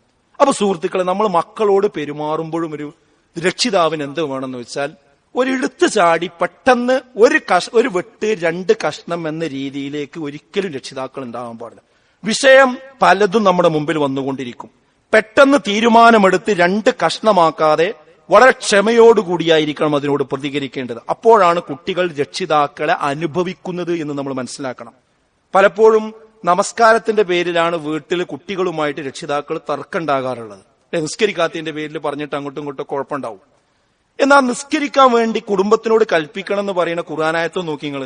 [SPEAKER 1] അപ്പൊ സുഹൃത്തുക്കളെ, നമ്മൾ മക്കളോട് പെരുമാറുമ്പോഴും ഒരു രക്ഷിതാവിന് എന്ത് വേണമെന്ന് വെച്ചാൽ, ഒരിടത്ത് ചാടി പെട്ടെന്ന് ഒരു വെട്ട് 2 കഷ്ണം എന്ന രീതിയിലേക്ക് ഒരിക്കലും രക്ഷിതാക്കൾ ഉണ്ടാകാൻ പാടില്ല. വിഷയം പലതും നമ്മുടെ മുമ്പിൽ വന്നുകൊണ്ടിരിക്കും. പെട്ടെന്ന് തീരുമാനമെടുത്ത് 2 കഷ്ണമാക്കാതെ വളരെ ക്ഷമയോടുകൂടിയായിരിക്കണം അതിനോട് പ്രതികരിക്കേണ്ടത്. അപ്പോഴാണ് കുട്ടികൾ രക്ഷിതാക്കളെ അനുഭവിക്കുന്നത് എന്ന് നമ്മൾ മനസ്സിലാക്കണം. പലപ്പോഴും നമസ്കാരത്തിന്റെ പേരിലാണ് വീട്ടിൽ കുട്ടികളുമായിട്ട് രക്ഷിതാക്കൾ തർക്കമുണ്ടാകാറുള്ളത്. നിസ്കരിക്കാത്തതിന്റെ പേരിൽ പറഞ്ഞിട്ട് അങ്ങോട്ടും ഇങ്ങോട്ടും കുഴപ്പമുണ്ടാവും. എന്നാൽ നിസ്കരിക്കാൻ വേണ്ടി കുടുംബത്തിനോട് കൽപ്പിക്കണം എന്ന് പറയുന്ന ഖുർആനായത്ത് നോക്കി നിങ്ങൾ,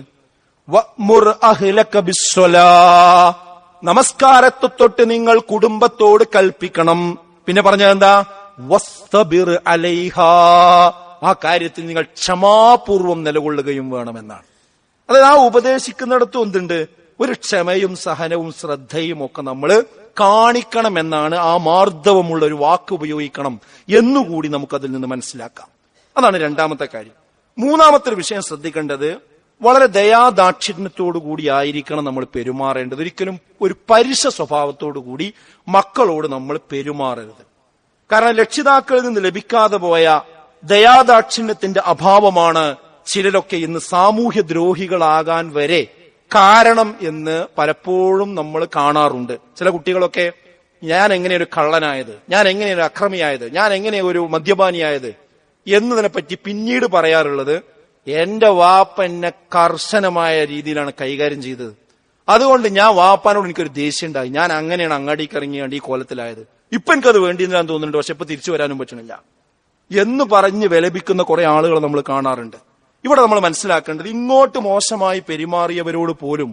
[SPEAKER 1] വഅ്മുർ അഹ്ലക ബിസ്സലാ, നമസ്കാരത്തെ തൊട്ട് നിങ്ങൾ കുടുംബത്തോട് കൽപ്പിക്കണം. പിന്നെ പറഞ്ഞത് എന്താ? വസ്തബിർ അലൈഹാ, ആ കാര്യത്തിൽ നിങ്ങൾ ക്ഷമാപൂർവം നിലകൊള്ളുകയും വേണമെന്നാണ്. അതായത് ആ ഉപദേശിക്കുന്നിടത്തും എന്തുണ്ട്? ഒരു ക്ഷമയും സഹനവും ശ്രദ്ധയും ഒക്കെ നമ്മൾ കാണിക്കണമെന്നാണ്. ആ മാർദ്ദവമുള്ള ഒരു വാക്ക് ഉപയോഗിക്കണം എന്നുകൂടി നമുക്കതിൽ നിന്ന് മനസ്സിലാക്കാം. അതാണ് രണ്ടാമത്തെ കാര്യം. മൂന്നാമത്തെ ഒരു വിഷയം ശ്രദ്ധിക്കേണ്ടത്, വളരെ ദയാദാക്ഷിണ്യത്തോടു കൂടി ആയിരിക്കണം നമ്മൾ പെരുമാറേണ്ടത്. ഒരിക്കലും ഒരു പരുഷ സ്വഭാവത്തോടു കൂടി മക്കളോട് നമ്മൾ പെരുമാറരുത്. കാരണം രക്ഷിതാക്കളിൽ നിന്ന് ലഭിക്കാതെ പോയ ദയാദാക്ഷിണ്യത്തിന്റെ അഭാവമാണ് ചിലരൊക്കെ ഇന്ന് സാമൂഹ്യ ദ്രോഹികളാകാൻ വരെ കാരണം എന്ന് പലപ്പോഴും നമ്മൾ കാണാറുണ്ട്. ചില കുട്ടികളൊക്കെ, ഞാൻ എങ്ങനെ ഒരു കള്ളനായത്, ഞാൻ എങ്ങനെ ഒരു അക്രമിയായത്, ഞാൻ എങ്ങനെ ഒരു മദ്യപാനിയായത് എന്നതിനെ പറ്റി പിന്നീട് പറയാറുള്ളത്, എന്റെ വാപ്പ എന്നെ കർശനമായ രീതിയിലാണ് കൈകാര്യം ചെയ്തത്, അതുകൊണ്ട് ഞാൻ വാപ്പാനോട് എനിക്കൊരു ദേഷ്യം ഉണ്ടായി, ഞാൻ അങ്ങനെയാണ് അങ്ങാടിക്ക് ഇറങ്ങിയാണ്ട് ഈ കോലത്തിലായത്, ഇപ്പൊ എനിക്കത് വേണ്ടിയെന്നാന്ന് തോന്നുന്നുണ്ട്, പക്ഷെ ഇപ്പൊ തിരിച്ചു വരാനും പറ്റണില്ല എന്ന് പറഞ്ഞ് വിലപിക്കുന്ന കുറെ ആളുകൾ നമ്മൾ കാണാറുണ്ട്. ഇവിടെ നമ്മൾ മനസ്സിലാക്കേണ്ടത്, ഇങ്ങോട്ട് മോശമായി പെരുമാറിയവരോട് പോലും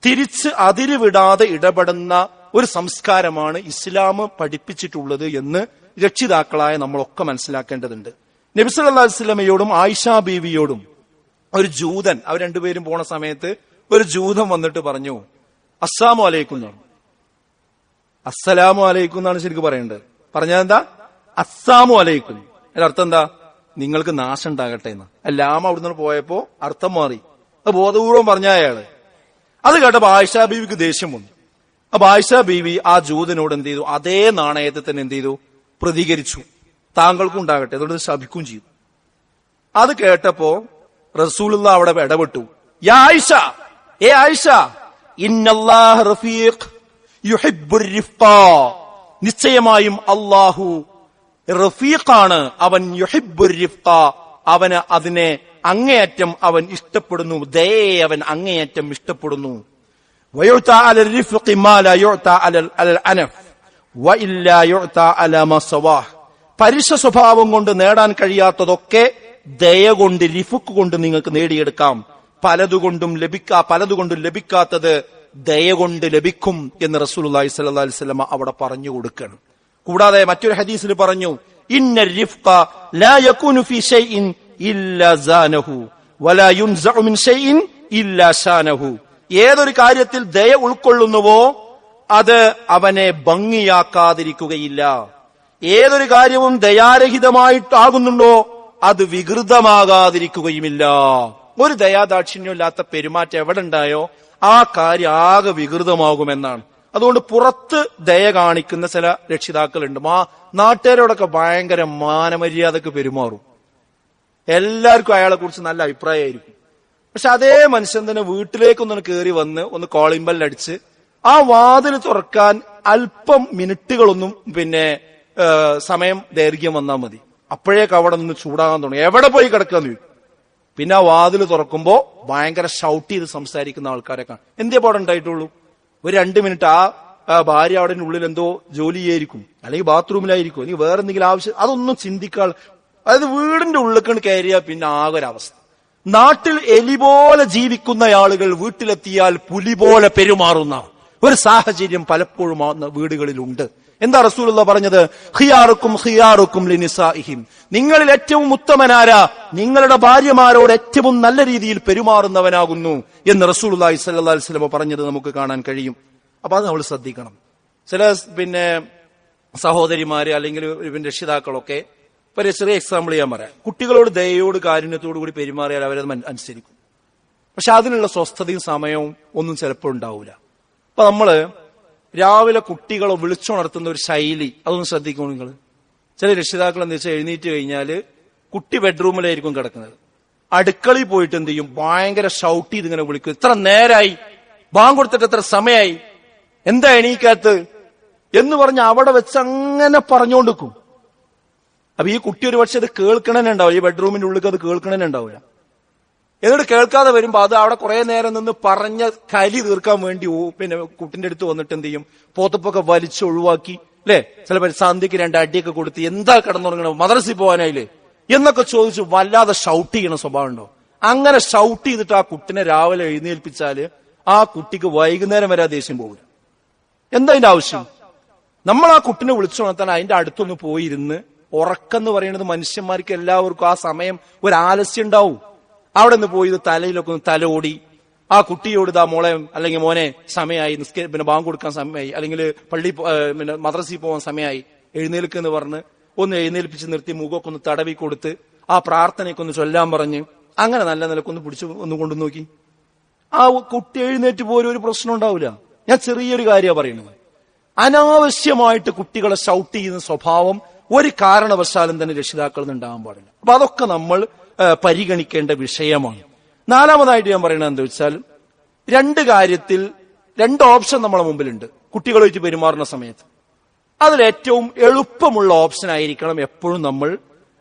[SPEAKER 1] തിരിച്ച് അതിരുവിടാതെ ഇടപെടുന്ന ഒരു സംസ്കാരമാണ് ഇസ്ലാം പഠിപ്പിച്ചിട്ടുള്ളത് എന്ന് രക്ഷിതാക്കളായ നമ്മളൊക്കെ മനസ്സിലാക്കേണ്ടതുണ്ട്. നബി സല്ലല്ലാഹു അലൈഹി വസല്ലമയോടും ആയിഷ ബീവിയോടും ഒരു ജൂതൻ, അവർ രണ്ടുപേരും പോണ സമയത്ത് ഒരു ജൂതൻ വന്നിട്ട് പറഞ്ഞു, അസ്സലാമു അലൈക്കും എന്നാണ്. അസ്സലാമു അലൈക്കും എന്നാണ് ശരിക്കും പറയേണ്ടത്. പറഞ്ഞതെന്താ? അസ്സാമു അലൈക്കും. അതിന്റെ അർത്ഥം എന്താ? നിങ്ങൾക്ക് നാശം ഉണ്ടാകട്ടെ എന്ന്. എല്ലാം അവിടുന്ന് പോയപ്പോ അർത്ഥം മാറി. അത് ബോധപൂർവം പറഞ്ഞ അയാള്. അത് കേട്ടപ്പോ ആയിഷ ബീവിക്ക് ദേഷ്യം വന്നു. അപ്പൊ ആയിഷ ബീവി ആ ജൂതനോട് എന്ത് ചെയ്തു? അതേ നാണയത്തെ തന്നെ എന്ത് ചെയ്തു? പ്രതികരിച്ചു. താങ്കൾക്കും ഉണ്ടാകട്ടെ, അതുകൊണ്ട് ശപിക്കുകയും ചെയ്തു. അത് കേട്ടപ്പോ റസൂലുള്ളാഹി അവിടെ ഇടപെട്ടു. യാ ആയിഷ, ഏ ആയിഷ, ഇന്നല്ലാഹ റഫീഖ് യുഹിബ്ബുർ റിഫ്ഖാ, നിശ്ചയമായും അല്ലാഹു റഫീഖാണ്, അവൻ യുഹിബ്ബുർ റിഫ്ഖാ, അവന് അതിനെ അങ്ങേയറ്റം അവൻ ഇഷ്ടപ്പെടുന്നു, ദയയെ അവൻ അങ്ങേയറ്റം ഇഷ്ടപ്പെടുന്നു. വയുഅ്താ അലൽ റിഫ്ഖി മാ ലാ യുഅ്താ അലൽ അനഫ് വഇല്ലാ യുഅ്താ അലാ മാ സവാഹ്, പരുഷ സ്വഭാവം കൊണ്ട് നേടാൻ കഴിയാത്തതൊക്കെ ദയ കൊണ്ട്, റിഫ്ഖ് കൊണ്ട് നിങ്ങൾക്ക് നേടിയെടുക്കാം. പലതുകൊണ്ടും ലഭിക്കാത്തത് ദയ കൊണ്ട് ലഭിക്കും എന്ന് റസൂലുള്ളാഹി സ്വല്ലല്ലാഹു അലൈഹി വസല്ലം അവിടെ പറഞ്ഞു കൊടുക്കണം. കൂടാതെ മറ്റൊരു ഹദീസിൽ പറഞ്ഞു, ഇന്ന റിഫ്ഖ ലാ യകൂനു ഫീ ഷൈഇൻ ഇല്ലാ സാനഹു വലാ യുൻസഉ മിൻ ഷൈഇൻ ഇല്ലാ ശാനഹു. ഏതൊരു കാര്യത്തിൽ ദയ ഉൾക്കൊള്ളുന്നുവോ അത് അവനെ ഭംഗിയാക്കാതിരിക്കുകയില്ല. ഏതൊരു കാര്യവും ദയാരഹിതമായിട്ടാകുന്നുണ്ടോ അത് വികൃതമാകാതിരിക്കുകയുമില്ല. ഒരു ദയാദാക്ഷിണ്യമില്ലാത്ത പെരുമാറ്റം എവിടെ ഉണ്ടായോ ആ കാര്യം ആകെ വികൃതമാകുമെന്നാണ്. അതുകൊണ്ട് പുറത്ത് ദയ കാണിക്കുന്ന ചില രക്ഷിതാക്കളുണ്ട്. നാട്ടുകാരോടൊക്കെ ഭയങ്കര മാനമര്യാദക്ക് പെരുമാറും. എല്ലാവർക്കും അയാളെ കുറിച്ച് നല്ല അഭിപ്രായമായിരിക്കും. പക്ഷെ അതേ മനുഷ്യൻ തന്നെ വീട്ടിലേക്കൊന്ന് കയറി വന്ന് ഒന്ന് കോളിംഗ് ബെല്ലടിച്ച് ആ വാതിൽ തുറക്കാൻ അല്പം മിനിറ്റുകളൊന്നും സമയം ദൈർഘ്യം വന്നാൽ മതി. അപ്പോഴേക്ക് അവിടെ നിന്ന് ചൂടാകാൻ തുടങ്ങി. എവിടെ പോയി കിടക്കാന്ന് ചോദിക്കും. പിന്നെ ആ വാതിൽ തുറക്കുമ്പോ ഭയങ്കര ഷൗട്ട് ചെയ്ത് സംസാരിക്കുന്ന ആൾക്കാരെ കാണും. എന്തേ പാടെ ഉണ്ടായിട്ടുള്ളൂ? ഒരു 2 മിനിറ്റ് ആ ഭാര്യ അവിടെ ഉള്ളിൽ എന്തോ ജോലി ചെയ്യായിരിക്കും, അല്ലെങ്കിൽ ബാത്റൂമിലായിരിക്കും, അല്ലെങ്കിൽ വേറെ എന്തെങ്കിലും ആവശ്യം, അതൊന്നും ചിന്തിക്കാൻ. അതായത് വീടിന്റെ ഉള്ളിൽ കയറിയാൽ പിന്നെ ആകെ ഒരവസ്ഥ. നാട്ടിൽ എലി പോലെ ജീവിക്കുന്ന ആളുകൾ വീട്ടിലെത്തിയാൽ പുലി പോലെ പെരുമാറുന്ന ഒരു സാഹചര്യം പലപ്പോഴും വീടുകളിലുണ്ട്. എന്താ റസൂലുള്ളാഹി പറഞ്ഞത്? ഖിയാറുക്കും ലിനിസാഇഹിം, നിങ്ങളിൽ ഏറ്റവും ഉത്തമനാരാ നിങ്ങളുടെ ഭാര്യമാരോട് ഏറ്റവും നല്ല രീതിയിൽ പെരുമാറുന്നവനാകുന്നു എന്ന് റസൂലുള്ളാഹി സ്വല്ലല്ലാഹു അലൈഹി വസല്ലം പറഞ്ഞത് നമുക്ക് കാണാൻ കഴിയും. അപ്പൊ അത് നമ്മൾ ശ്രദ്ധിക്കണം. ചില സഹോദരിമാര് അല്ലെങ്കിൽ രക്ഷിതാക്കളൊക്കെ ഒരു ചെറിയ എക്സാമ്പിൾ ചെയ്യാൻ പറയാം. കുട്ടികളോട് ദയയോട് കാരുണ്യത്തോടു കൂടി പെരുമാറിയാൽ അവരത് അനുസരിക്കും. പക്ഷെ അതിനുള്ള സ്വസ്ഥതയും സമയവും ഒന്നും ചിലപ്പോൾ ഉണ്ടാവില്ല. അപ്പൊ നമ്മള് രാവിലെ കുട്ടികളെ വിളിച്ചുണർത്തുന്ന ഒരു ശൈലി അതൊന്ന് ശ്രദ്ധിക്കണം നിങ്ങൾ. ചില രക്ഷിതാക്കൾ എന്താ വെച്ചാൽ എഴുന്നേറ്റ് കഴിഞ്ഞാല് കുട്ടി ബെഡ്റൂമിലായിരിക്കും കിടക്കുന്നത്. അടുക്കളയിൽ പോയിട്ട് എന്ത് ചെയ്യും? ഭയങ്കര ഷൗട്ട് ചെയ്ത് ഇങ്ങനെ വിളിക്കും. ഇത്ര നേരായി, ബാങ്ക് കൊടുത്തിട്ട് എത്ര സമയമായി, എന്താ എണീക്കാത്തത് എന്ന് പറഞ്ഞ് അവിടെ വെച്ച് അങ്ങനെ പറഞ്ഞുകൊണ്ടിരിക്കും. അപ്പൊ ഈ കുട്ടി ഒരു പക്ഷെ അത് കേൾക്കണേ ഉണ്ടാവില്ല, ഈ ബെഡ്റൂമിന്റെ ഉള്ളിൽ അത് കേൾക്കണേ ഉണ്ടാവില്ല. എന്നിട്ട് കേൾക്കാതെ വരുമ്പോ അത് അവിടെ കുറെ നേരം നിന്ന് പറഞ്ഞ കലി തീർക്കാൻ വേണ്ടി കുട്ടിന്റെ അടുത്ത് വന്നിട്ട് എന്ത് ചെയ്യും? പോത്തപ്പൊക്കെ വലിച്ചൊഴിവാക്കി, അല്ലെ, ചിലപ്പോൾ സന്ധ്യക്ക് 2 അടിയൊക്കെ കൊടുത്ത് എന്താ കിടന്നുറങ്ങണം, മദ്രസയിൽ പോകാനായില്ലേ എന്നൊക്കെ ചോദിച്ചു വല്ലാതെ ഷൗട്ട് ചെയ്യണ സ്വഭാവം ഉണ്ടോ? അങ്ങനെ ഷൗട്ട് ചെയ്തിട്ട് ആ കുട്ടിനെ രാവിലെ എഴുന്നേൽപ്പിച്ചാല് ആ കുട്ടിക്ക് വൈകുന്നേരം വരെ ദേഷ്യം പോകില്ല. എന്താ അതിന്റെ ആവശ്യം? നമ്മൾ ആ കുട്ടിനെ വിളിച്ചുണർത്താൻ അതിന്റെ അടുത്തൊന്ന് പോയിരുന്ന്, ഉറക്കെന്ന് പറയുന്നത് മനുഷ്യന്മാർക്ക് എല്ലാവർക്കും ആ സമയം ഒരു ആലസ്യം ഉണ്ടാവും. അവിടെ നിന്ന് പോയി തലയിലൊക്കെ ഒന്ന് തലോടി ആ കുട്ടിയോട് ഇതാ മോളെ അല്ലെങ്കിൽ മോനെ സമയമായി, ബാങ്ക് കൊടുക്കാൻ സമയമായി, അല്ലെങ്കിൽ മദ്രസയിൽ പോകാൻ സമയമായി, എഴുന്നേൽക്കെന്ന് പറഞ്ഞ് ഒന്ന് എഴുന്നേൽപ്പിച്ച് നിർത്തി മുഖമൊക്കെ ഒന്ന് തടവി കൊടുത്ത് ആ പ്രാർത്ഥനയൊക്കെ ഒന്ന് ചൊല്ലാൻ പറഞ്ഞ് അങ്ങനെ നല്ല നിലക്കൊന്ന് പിടിച്ചു ഒന്ന് കൊണ്ടു നോക്കി. ആ കുട്ടി എഴുന്നേറ്റ് പോലും ഒരു പ്രശ്നം ഉണ്ടാവില്ല. ഞാൻ ചെറിയൊരു കാര്യമാണ് പറയുന്നത്. അനാവശ്യമായിട്ട് കുട്ടികളെ ഷൗട്ട് ചെയ്യുന്ന സ്വഭാവം ഒരു കാരണവശാലും തന്നെ രക്ഷിതാക്കളിൽ നിന്ന് ഉണ്ടാകാൻ പാടില്ല. അപ്പൊ അതൊക്കെ നമ്മൾ പരിഗണിക്കേണ്ട വിഷയമാണ്. 4-മതായിട്ട് ഞാൻ പറയുന്നത് എന്താ വെച്ചാൽ, 2 കാര്യത്തിൽ 2 ഓപ്ഷൻ നമ്മളെ മുമ്പിലുണ്ട് കുട്ടികളുമായിട്ട് പെരുമാറുന്ന സമയത്ത്. അതിലേറ്റവും എളുപ്പമുള്ള ഓപ്ഷൻ ആയിരിക്കണം എപ്പോഴും നമ്മൾ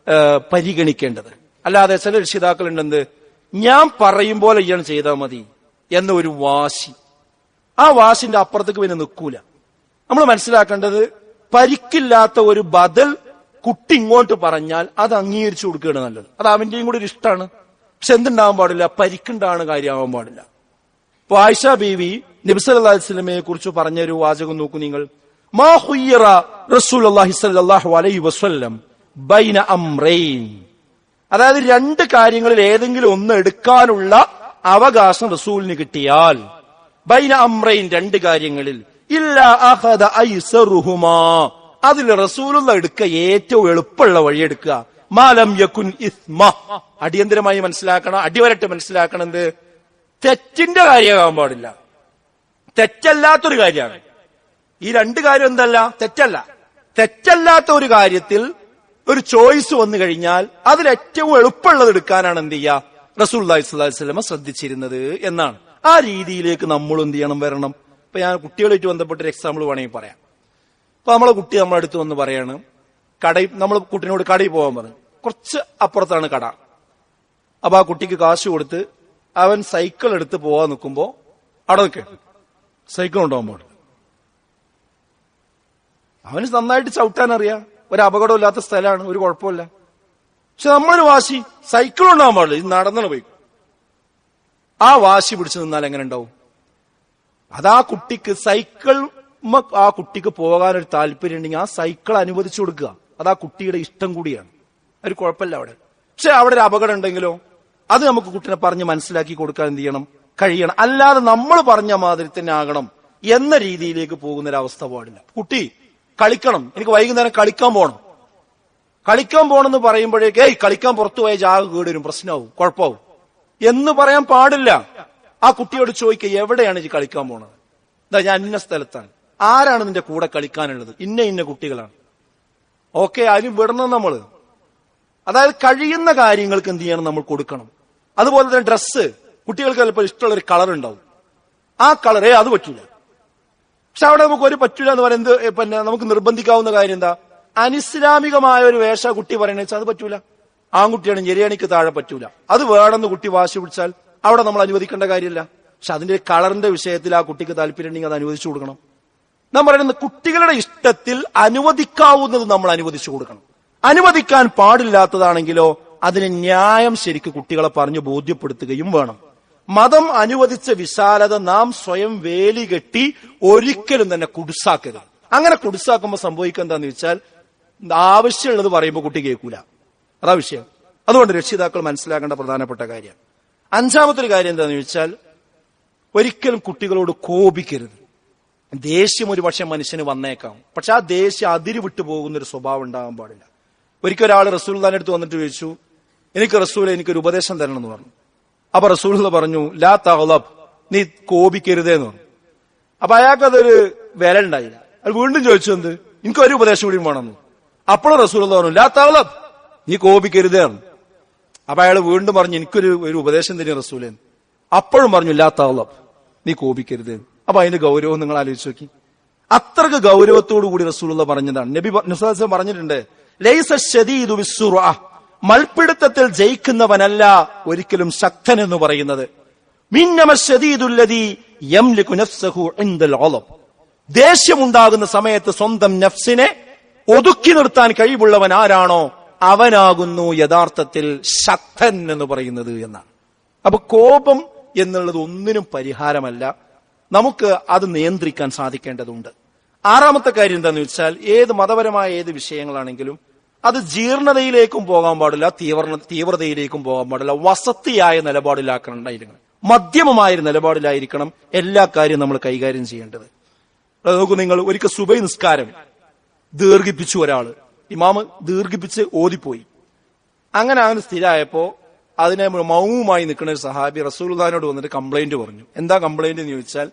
[SPEAKER 1] പരിഗണിക്കേണ്ടത്. അല്ലാതെ ചില രക്ഷിതാക്കൾ ഉണ്ടെന്ത്, ഞാൻ പറയും പോലെ ഇയാൾ ചെയ്താൽ മതി എന്ന ഒരു വാശി. ആ വാശിന്റെ അപ്പുറത്തേക്ക് പിന്നെ നിൽക്കൂല. നമ്മൾ മനസ്സിലാക്കേണ്ടത്, പരിക്കില്ലാത്ത ഒരു ബദൽ കുട്ടി ഇങ്ങോട്ട് പറഞ്ഞാൽ അത് അംഗീകരിച്ചു കൊടുക്കുകയാണ് നല്ലത്. അത് അവന്റെയും കൂടി ഒരു ഇഷ്ടമാണ്. പക്ഷെ എന്തുണ്ടാവാൻ പാടില്ല? പരിക്കുണ്ടാവുന്ന കാര്യമാവാൻ പാടില്ല. ഇപ്പൊ ആയിഷ ബീവി നബി സല്ലല്ലാഹു അലൈഹി വസല്ലമയെ കുറിച്ച് പറഞ്ഞൊരു വാചകം നോക്കൂ നിങ്ങൾ. മാ ഖുയ്യിറ റസൂലുള്ളാഹി സ്വല്ലല്ലാഹു അലൈഹി വസല്ലം ബൈന അംറൈൻ, അതായത് 2 കാര്യങ്ങളിൽ ഏതെങ്കിലും ഒന്ന് എടുക്കാനുള്ള അവകാശം റസൂലിന് കിട്ടിയാൽ, ബൈന അംറൈൻ 2 കാര്യങ്ങളിൽ, ഇല്ലാ അഖദ ഐസറുഹുമാ, അതിൽ റസൂലുള്ള എടുക്കുക ഏറ്റവും എളുപ്പമുള്ള വഴി എടുക്കുക. മാലം യകുൻ ഇസ്മ, അടിയന്തരമായി മനസ്സിലാക്കണം, അടിവരട്ട് മനസ്സിലാക്കണം, എന്ത് തെറ്റിന്റെ കാര്യമാകാൻ പാടില്ല, തെറ്റല്ലാത്തൊരു കാര്യമാണ്. ഈ 2 കാര്യം എന്തല്ല? തെറ്റല്ല. തെറ്റല്ലാത്ത ഒരു കാര്യത്തിൽ ഒരു ചോയ്സ് വന്നു കഴിഞ്ഞാൽ അതിൽ ഏറ്റവും എളുപ്പമുള്ളത് എടുക്കാനാണ് എന്ത് ചെയ്യുക? റസൂലുള്ളാഹി സ്വല്ലല്ലാഹു അലൈഹി വസല്ലം ശ്രദ്ധിച്ചിരുന്നത് എന്നാണ്. ആ രീതിയിലേക്ക് നമ്മൾ എന്ത് ചെയ്യണം? വരണം. ഇപ്പൊ ഞാൻ കുട്ടികളായിട്ട് ബന്ധപ്പെട്ടൊരു എക്സാമ്പിൾ വേണമെങ്കിൽ പറയാം. അപ്പൊ നമ്മളെ കുട്ടി നമ്മളെ അടുത്ത് വന്ന് പറയാണ്, നമ്മൾ കുട്ടിനോട് കടയിൽ പോകാൻ പറഞ്ഞു. കുറച്ച് അപ്പുറത്താണ് കട. അപ്പൊ ആ കുട്ടിക്ക് കാശ് കൊടുത്ത് അവൻ സൈക്കിൾ എടുത്ത് പോവാൻ നിൽക്കുമ്പോ അവിടെ നിൽക്കേ സൈക്കിൾ കൊണ്ടുപോകാൻ പാടില്ല. അവന് നന്നായിട്ട് ചവിട്ടാൻ അറിയാം, ഒരു അപകടമില്ലാത്ത സ്ഥലമാണ്, ഒരു കുഴപ്പമില്ല. പക്ഷെ നമ്മളൊരു വാശി, സൈക്കിൾ ഉണ്ടാകാൻ പാടില്ല, ഇത് നടന്നു പോയി. ആ വാശി പിടിച്ചു നിന്നാൽ എങ്ങനെ ഉണ്ടാവും? അതാ കുട്ടിക്ക് സൈക്കിൾ ആ കുട്ടിക്ക് പോകാനൊരു താല്പര്യം ഉണ്ടെങ്കിൽ ആ സൈക്കിൾ അനുവദിച്ചു കൊടുക്കുക. അതാ കുട്ടിയുടെ ഇഷ്ടം കൂടിയാണ്. ഒരു കുഴപ്പമില്ല അവിടെ. പക്ഷെ അവിടെ ഒരു അപകടം ഉണ്ടെങ്കിലോ അത് നമുക്ക് കുട്ടിനെ പറഞ്ഞ് മനസ്സിലാക്കി കൊടുക്കാൻ എന്ത് ചെയ്യണം? കഴിയണം. അല്ലാതെ നമ്മൾ പറഞ്ഞ മാതിരി തന്നെ ആകണം എന്ന രീതിയിലേക്ക് പോകുന്നൊരവസ്ഥ പാടില്ല. കുട്ടി കളിക്കണം, എനിക്ക് വൈകുന്നേരം കളിക്കാൻ പോകണം, കളിക്കാൻ പോകണമെന്ന് പറയുമ്പോഴേക്ക് കളിക്കാൻ പുറത്തു പോയ ജാഗ കേടുവരും, പ്രശ്നമാവും, കുഴപ്പമാവും എന്ന് പറയാൻ പാടില്ല. ആ കുട്ടിയോട് ചോദിക്കുക, എവിടെയാണ് ഈ കളിക്കാൻ പോണത്? ഇതാ ഞാൻ ഇന്ന സ്ഥലത്താണ്. ആരാണ് നിന്റെ കൂടെ കളിക്കാനുള്ളത്? ഇന്ന കുട്ടികളാണ്. ഓക്കെ, അതിന് വിടണം നമ്മള്. അതായത് കഴിയുന്ന കാര്യങ്ങൾക്ക് എന്ത് ചെയ്യണം? നമ്മൾ കൊടുക്കണം. അതുപോലെ തന്നെ ഡ്രസ്സ്, കുട്ടികൾക്ക് ചിലപ്പോൾ ഇഷ്ടമുള്ള ഒരു കളർ ഉണ്ടാവും. ആ കളറേ അത് പറ്റൂല. പക്ഷെ അവിടെ നമുക്ക് ഒരു പറ്റൂല എന്ന് പറയുന്നത് പിന്നെ നമുക്ക് നിർബന്ധിക്കാവുന്ന കാര്യം എന്താ? അനിസ്ലാമികമായ ഒരു വേഷ കുട്ടി പറയണെന്ന് വെച്ചാൽ അത് പറ്റൂല. ആൺകുട്ടിയാണ്, ഞെരിയണിക്ക് താഴെ പറ്റൂല. അത് വേണമെന്ന് കുട്ടി വാശി പിടിച്ചാൽ അവിടെ നമ്മൾ അനുവദിക്കേണ്ട കാര്യമില്ല. പക്ഷെ അതിന്റെ കളറിന്റെ വിഷയത്തിൽ ആ കുട്ടിക്ക് താല്പര്യം ഉണ്ടെങ്കിൽ അത് അനുവദിച്ചു കൊടുക്കണം. നാം പറയുന്നത് കുട്ടികളുടെ ഇഷ്ടത്തിൽ അനുവദിക്കാവുന്നത് നമ്മൾ അനുവദിച്ചു കൊടുക്കണം. അനുവദിക്കാൻ പാടില്ലാത്തതാണെങ്കിലോ അതിന് ന്യായം ശരിക്ക് കുട്ടികളെ പറഞ്ഞു ബോധ്യപ്പെടുത്തുകയും വേണം. മതം അനുവദിച്ച വിശാലത നാം സ്വയം വേലി കെട്ടി ഒരിക്കലും തന്നെ കുടുസാക്കരുത്. അങ്ങനെ കുടുസാക്കുമ്പോൾ സംഭവിക്കുക എന്താന്ന് വെച്ചാൽ ആവശ്യമുള്ളത് പറയുമ്പോൾ കുട്ടി കേൾക്കൂല. അതാ വിഷയം. അതുകൊണ്ട് രക്ഷിതാക്കൾ മനസ്സിലാക്കേണ്ട പ്രധാനപ്പെട്ട കാര്യം. അഞ്ചാമത്തെ ഒരു കാര്യം എന്താണെന്ന് ചോദിച്ചാൽ ഒരിക്കലും കുട്ടികളോട് കോപിക്കരുത്. ദേഷ്യം ഒരു പക്ഷെ മനുഷ്യന് വന്നേക്കാം, പക്ഷെ ആ ദേഷ്യം അതിര് വിട്ടു പോകുന്ന ഒരു സ്വഭാവം ഉണ്ടാകാൻ പാടില്ല. ഒരിക്കൽ ഒരാൾ റസൂലുള്ളാഹിന്റെ അടുത്ത് വന്നിട്ട് ചോദിച്ചു, എനിക്കൊരു ഉപദേശം തരണം എന്ന് പറഞ്ഞു. അപ്പൊ റസൂലുള്ള പറഞ്ഞു, ലാ തഗ്ളബ്, നീ കോപിക്കരുതേന്ന് പറഞ്ഞു. അപ്പൊ അയാൾക്കതൊരു വില ഉണ്ടായില്ല. അത് വീണ്ടും ചോദിച്ചു, എന്ത്, എനിക്കൊരു ഉപദേശം കൂടി വേണമെന്ന്. അപ്പോഴും റസൂലുള്ള പറഞ്ഞു, ലാ തഗ്ളബ്, നീ കോപിക്കരുതേന്ന്. അപ്പൊ അയാൾ വീണ്ടും പറഞ്ഞു, എനിക്കൊരു ഉപദേശം തരും റസൂലേന്ന്. അപ്പോഴും പറഞ്ഞു, ലാ തഗ്ളബ്, നീ കോപിക്കരുതേന്ന്. അപ്പൊ അതിന്റെ ഗൗരവം നിങ്ങൾ ആലോചിച്ച് നോക്കി. അത്രക്ക് ഗൗരവത്തോടു കൂടി റസൂലുള്ള പറഞ്ഞതാണ്. നബി പറഞ്ഞിട്ടുണ്ട്, ലൈസ ശദീദു ബിസ്സുറഅ, മൽപിടുത്തത്തിൽ ജയിക്കുന്നവനല്ല ഒരിക്കലും ശക്തൻ എന്ന് പറയുന്നത്. മിന്നമ ശദീദുല്ലദീ യംലികു നഫ്സഹു ഇൻദൽ ഗളബ്, ദേഷ്യമുണ്ടാകുന്ന സമയത്ത് സ്വന്തം നഫ്സിനെ ഒതുക്കി നിർത്താൻ കഴിവുള്ളവൻ ആരാണോ അവനാകുന്നു യഥാർത്ഥത്തിൽ ശക്തൻ എന്ന് പറയുന്നത് എന്നാണ്. അപ്പൊ കോപം എന്നുള്ളത് ഒന്നിനും പരിഹാരമല്ല. നമുക്ക് അത് നിയന്ത്രിക്കാൻ സാധിക്കേണ്ടതുണ്ട്. ആറാമത്തെ കാര്യം എന്താന്ന് വെച്ചാൽ ഏത് മതപരമായ ഏത് വിഷയങ്ങളാണെങ്കിലും അത് ജീർണതയിലേക്കും പോകാൻ പാടില്ല, തീവ്രതയിലേക്കും പോകാൻ പാടില്ല. വസത്തിയായ നിലപാടിലാക്കണ്ടായിരിക്കണം, മധ്യമമായ നിലപാടിലായിരിക്കണം എല്ലാ കാര്യവും നമ്മൾ കൈകാര്യം ചെയ്യേണ്ടത്. നോക്കൂ, നിങ്ങൾ ഒരിക്കൽ സുബൈ നിസ്കാരം ദീർഘിപ്പിച്ചു, ഒരാള് ഇമാമ് ദീർഘിപ്പിച്ച് ഓതിപ്പോയി. അങ്ങനെ സ്ഥിരമായപ്പോ അതിനെ മൗനമായി നിൽക്കുന്ന ഒരു സഹാബി റസൂലുള്ളാഹിനോട് വന്നിട്ട് കംപ്ലൈന്റ് പറഞ്ഞു. എന്താ കംപ്ലൈന്റ് എന്ന് ചോദിച്ചാൽ,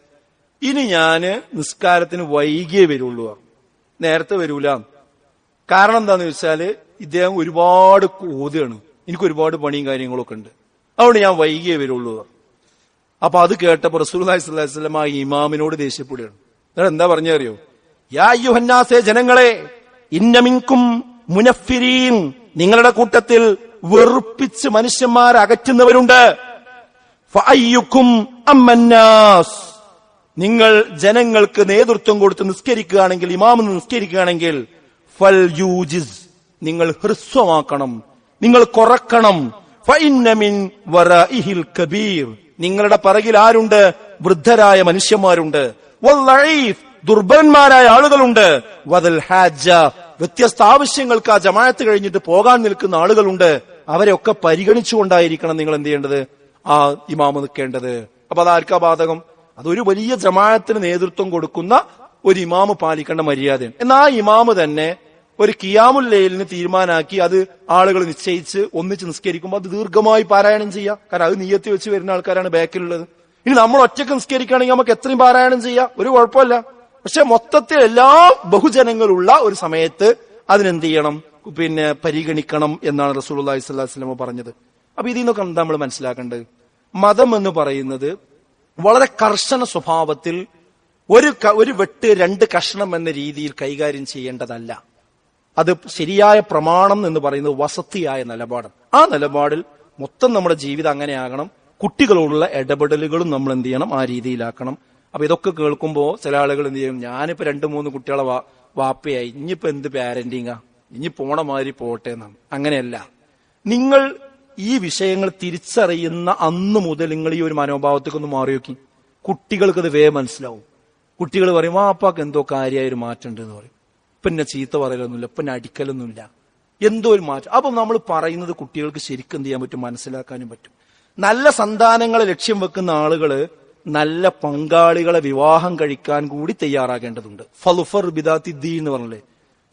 [SPEAKER 1] ഇനി ഞാന് നിസ്കാരത്തിന് വൈകിയേ വരുള്ളൂ, നേരത്തെ വരൂല. കാരണം എന്താന്ന് ചോദിച്ചാല് ഇദ്ദേഹം ഒരുപാട് ഓതുകയാണ്, എനിക്ക് ഒരുപാട് പണിയും കാര്യങ്ങളൊക്കെ ഉണ്ട്, അതുകൊണ്ട് ഞാൻ വൈകിയേ വരുള്ളൂ. അപ്പൊ അത് കേട്ടപ്പോ റസൂലുള്ളാഹി സ്വല്ലല്ലാഹു അലൈഹി വസല്ലം ആ ഇമാമിനോട് ദേഷ്യപ്പെടുകയാണ്. എന്താ പറഞ്ഞറിയോ? യാ അയ്യുഹന്നാസേ, ജനങ്ങളെ, ഇന്ന മിൻകും മുനഫിരീൻ, നിങ്ങളുടെ കൂട്ടത്തിൽ വെറുപ്പിച്ച് മനുഷ്യന്മാരെ അകറ്റുന്നവരുണ്ട്. ഫഅയ്യുക്കും അമ്മന്നാസ്, നിങ്ങൾ ജനങ്ങൾക്ക് നേതൃത്വം കൊടുത്ത് നിസ്കരിക്കുകയാണെങ്കിൽ, ഇമാം നിസ്കരിക്കുകയാണെങ്കിൽ, ഫൽ യൂജിസ്, നിങ്ങൾ ഹ്രസ്വമാക്കണം, നിങ്ങൾ കുറക്കണം. ഫഇന്ന മിൻ വറഇഹിൽ കബീർ, നിങ്ങളുടെ പിറകിൽ ആരുണ്ട്? വൃദ്ധരായ മനുഷ്യന്മാരുണ്ട്. വല്ലഈഫ്, ദുർബലന്മാരായ ആളുകളുണ്ട്. വദൽ ഹാജ, വ്യത്യസ്ത ആവശ്യങ്ങൾക്ക് ആ ജമാഅത്ത് കഴിഞ്ഞിട്ട് പോകാൻ നിൽക്കുന്ന ആളുകളുണ്ട്. അവരെയൊക്കെ പരിഗണിച്ചുകൊണ്ടായിരിക്കണം നിങ്ങൾ എന്ത് ചെയ്യേണ്ടത്? ആ ഇമാമ് നിൽക്കേണ്ടത്. അപ്പൊ അതാർക്കാ ബാധകം? അതൊരു വലിയ ജമാഅത്തിന് നേതൃത്വം കൊടുക്കുന്ന ഒരു ഇമാമ് പാലിക്കേണ്ട മര്യാദയാണ്. എന്നാൽ ആ ഇമാമ് തന്നെ ഒരു ഖിയാമുൽ ലൈലിന് തീരുമാനാക്കി അത് ആളുകൾ നിശ്ചയിച്ച് ഒന്നിച്ച് നിസ്കരിക്കുമ്പോൾ അത് ദീർഘമായി പാരായണം ചെയ്യാം. കാരണം അത് നിയ്യത്ത് വെച്ച് വരുന്ന ആൾക്കാരാണ് ബാക്കിലുള്ളത്. ഇനി നമ്മൾ ഒറ്റയ്ക്ക് നിസ്കരിക്കുകയാണെങ്കിൽ നമുക്ക് എത്രയും പാരായണം ചെയ്യാം, ഒരു കുഴപ്പമില്ല. പക്ഷെ മൊത്തത്തിൽ എല്ലാ ബഹുജനങ്ങളുള്ള ഒരു സമയത്ത് അതിനെന്ത് ചെയ്യണം? പരിഗണിക്കണം എന്നാണ് റസൂലുള്ളാഹി സ്വല്ലല്ലാഹു അലൈഹി വസല്ലം പറഞ്ഞത്. അപ്പൊ ഇതിൽ നിന്നൊക്കെ എന്താ നമ്മൾ മനസ്സിലാക്കേണ്ടത്? മതം എന്ന് പറയുന്നത് വളരെ കർശന സ്വഭാവത്തിൽ ഒരു വെട്ട് രണ്ട് കഷ്ണം എന്ന രീതിയിൽ കൈകാര്യം ചെയ്യേണ്ടതല്ല. അത് ശരിയായ പ്രമാണം എന്ന് പറയുന്നത് വസത്തിയായ നിലപാടാണ്. ആ നിലപാടിൽ മൊത്തം നമ്മുടെ ജീവിതം അങ്ങനെയാകണം. കുട്ടികളോടുള്ള ഇടപെടലുകളും നമ്മൾ എന്ത് ചെയ്യണം? ആ രീതിയിലാക്കണം. അപ്പൊ ഇതൊക്കെ കേൾക്കുമ്പോ ചില ആളുകൾ എന്ത് ചെയ്യും? ഞാനിപ്പോ 2-3 കുട്ടികളെ വാപ്പയായി, ഇനിയിപ്പോ എന്ത് പാരന്റിങ്ങാ, ഇനി പോണ മാതിരി പോട്ടെ എന്നാണ്. അങ്ങനെയല്ല. നിങ്ങൾ ഈ വിഷയങ്ങൾ തിരിച്ചറിയുന്ന അന്ന് മുതൽ നിങ്ങൾ ഈ ഒരു മനോഭാവത്തേക്കൊന്ന് മാറി നോക്കി. കുട്ടികൾക്ക് ഇത് വേഗം മനസ്സിലാവും. കുട്ടികൾ പറയും വാപ്പാക്ക് എന്തോ കാര്യമായൊരു മാറ്റം ഉണ്ട് എന്ന് പറയും. ഇപ്പൊ എന്നെ ചീത്ത പറയലൊന്നുമില്ല, ഇപ്പൊ എന്നെ അടിക്കലൊന്നുമില്ല, എന്തോ ഒരു മാറ്റം. അപ്പൊ നമ്മൾ പറയുന്നത് കുട്ടികൾക്ക് ശരിക്കും എന്ത് ചെയ്യാൻ പറ്റും, മനസ്സിലാക്കാനും പറ്റും. നല്ല സന്താനങ്ങളെ ലക്ഷ്യം വെക്കുന്ന ആളുകള് നല്ല പങ്കാളികളെ വിവാഹം കഴിക്കാൻ കൂടി തയ്യാറാകേണ്ടതുണ്ട്. ഫളുഫർ ബിദാത്തി ദീൻ എന്ന് പറഞ്ഞല്ലേ,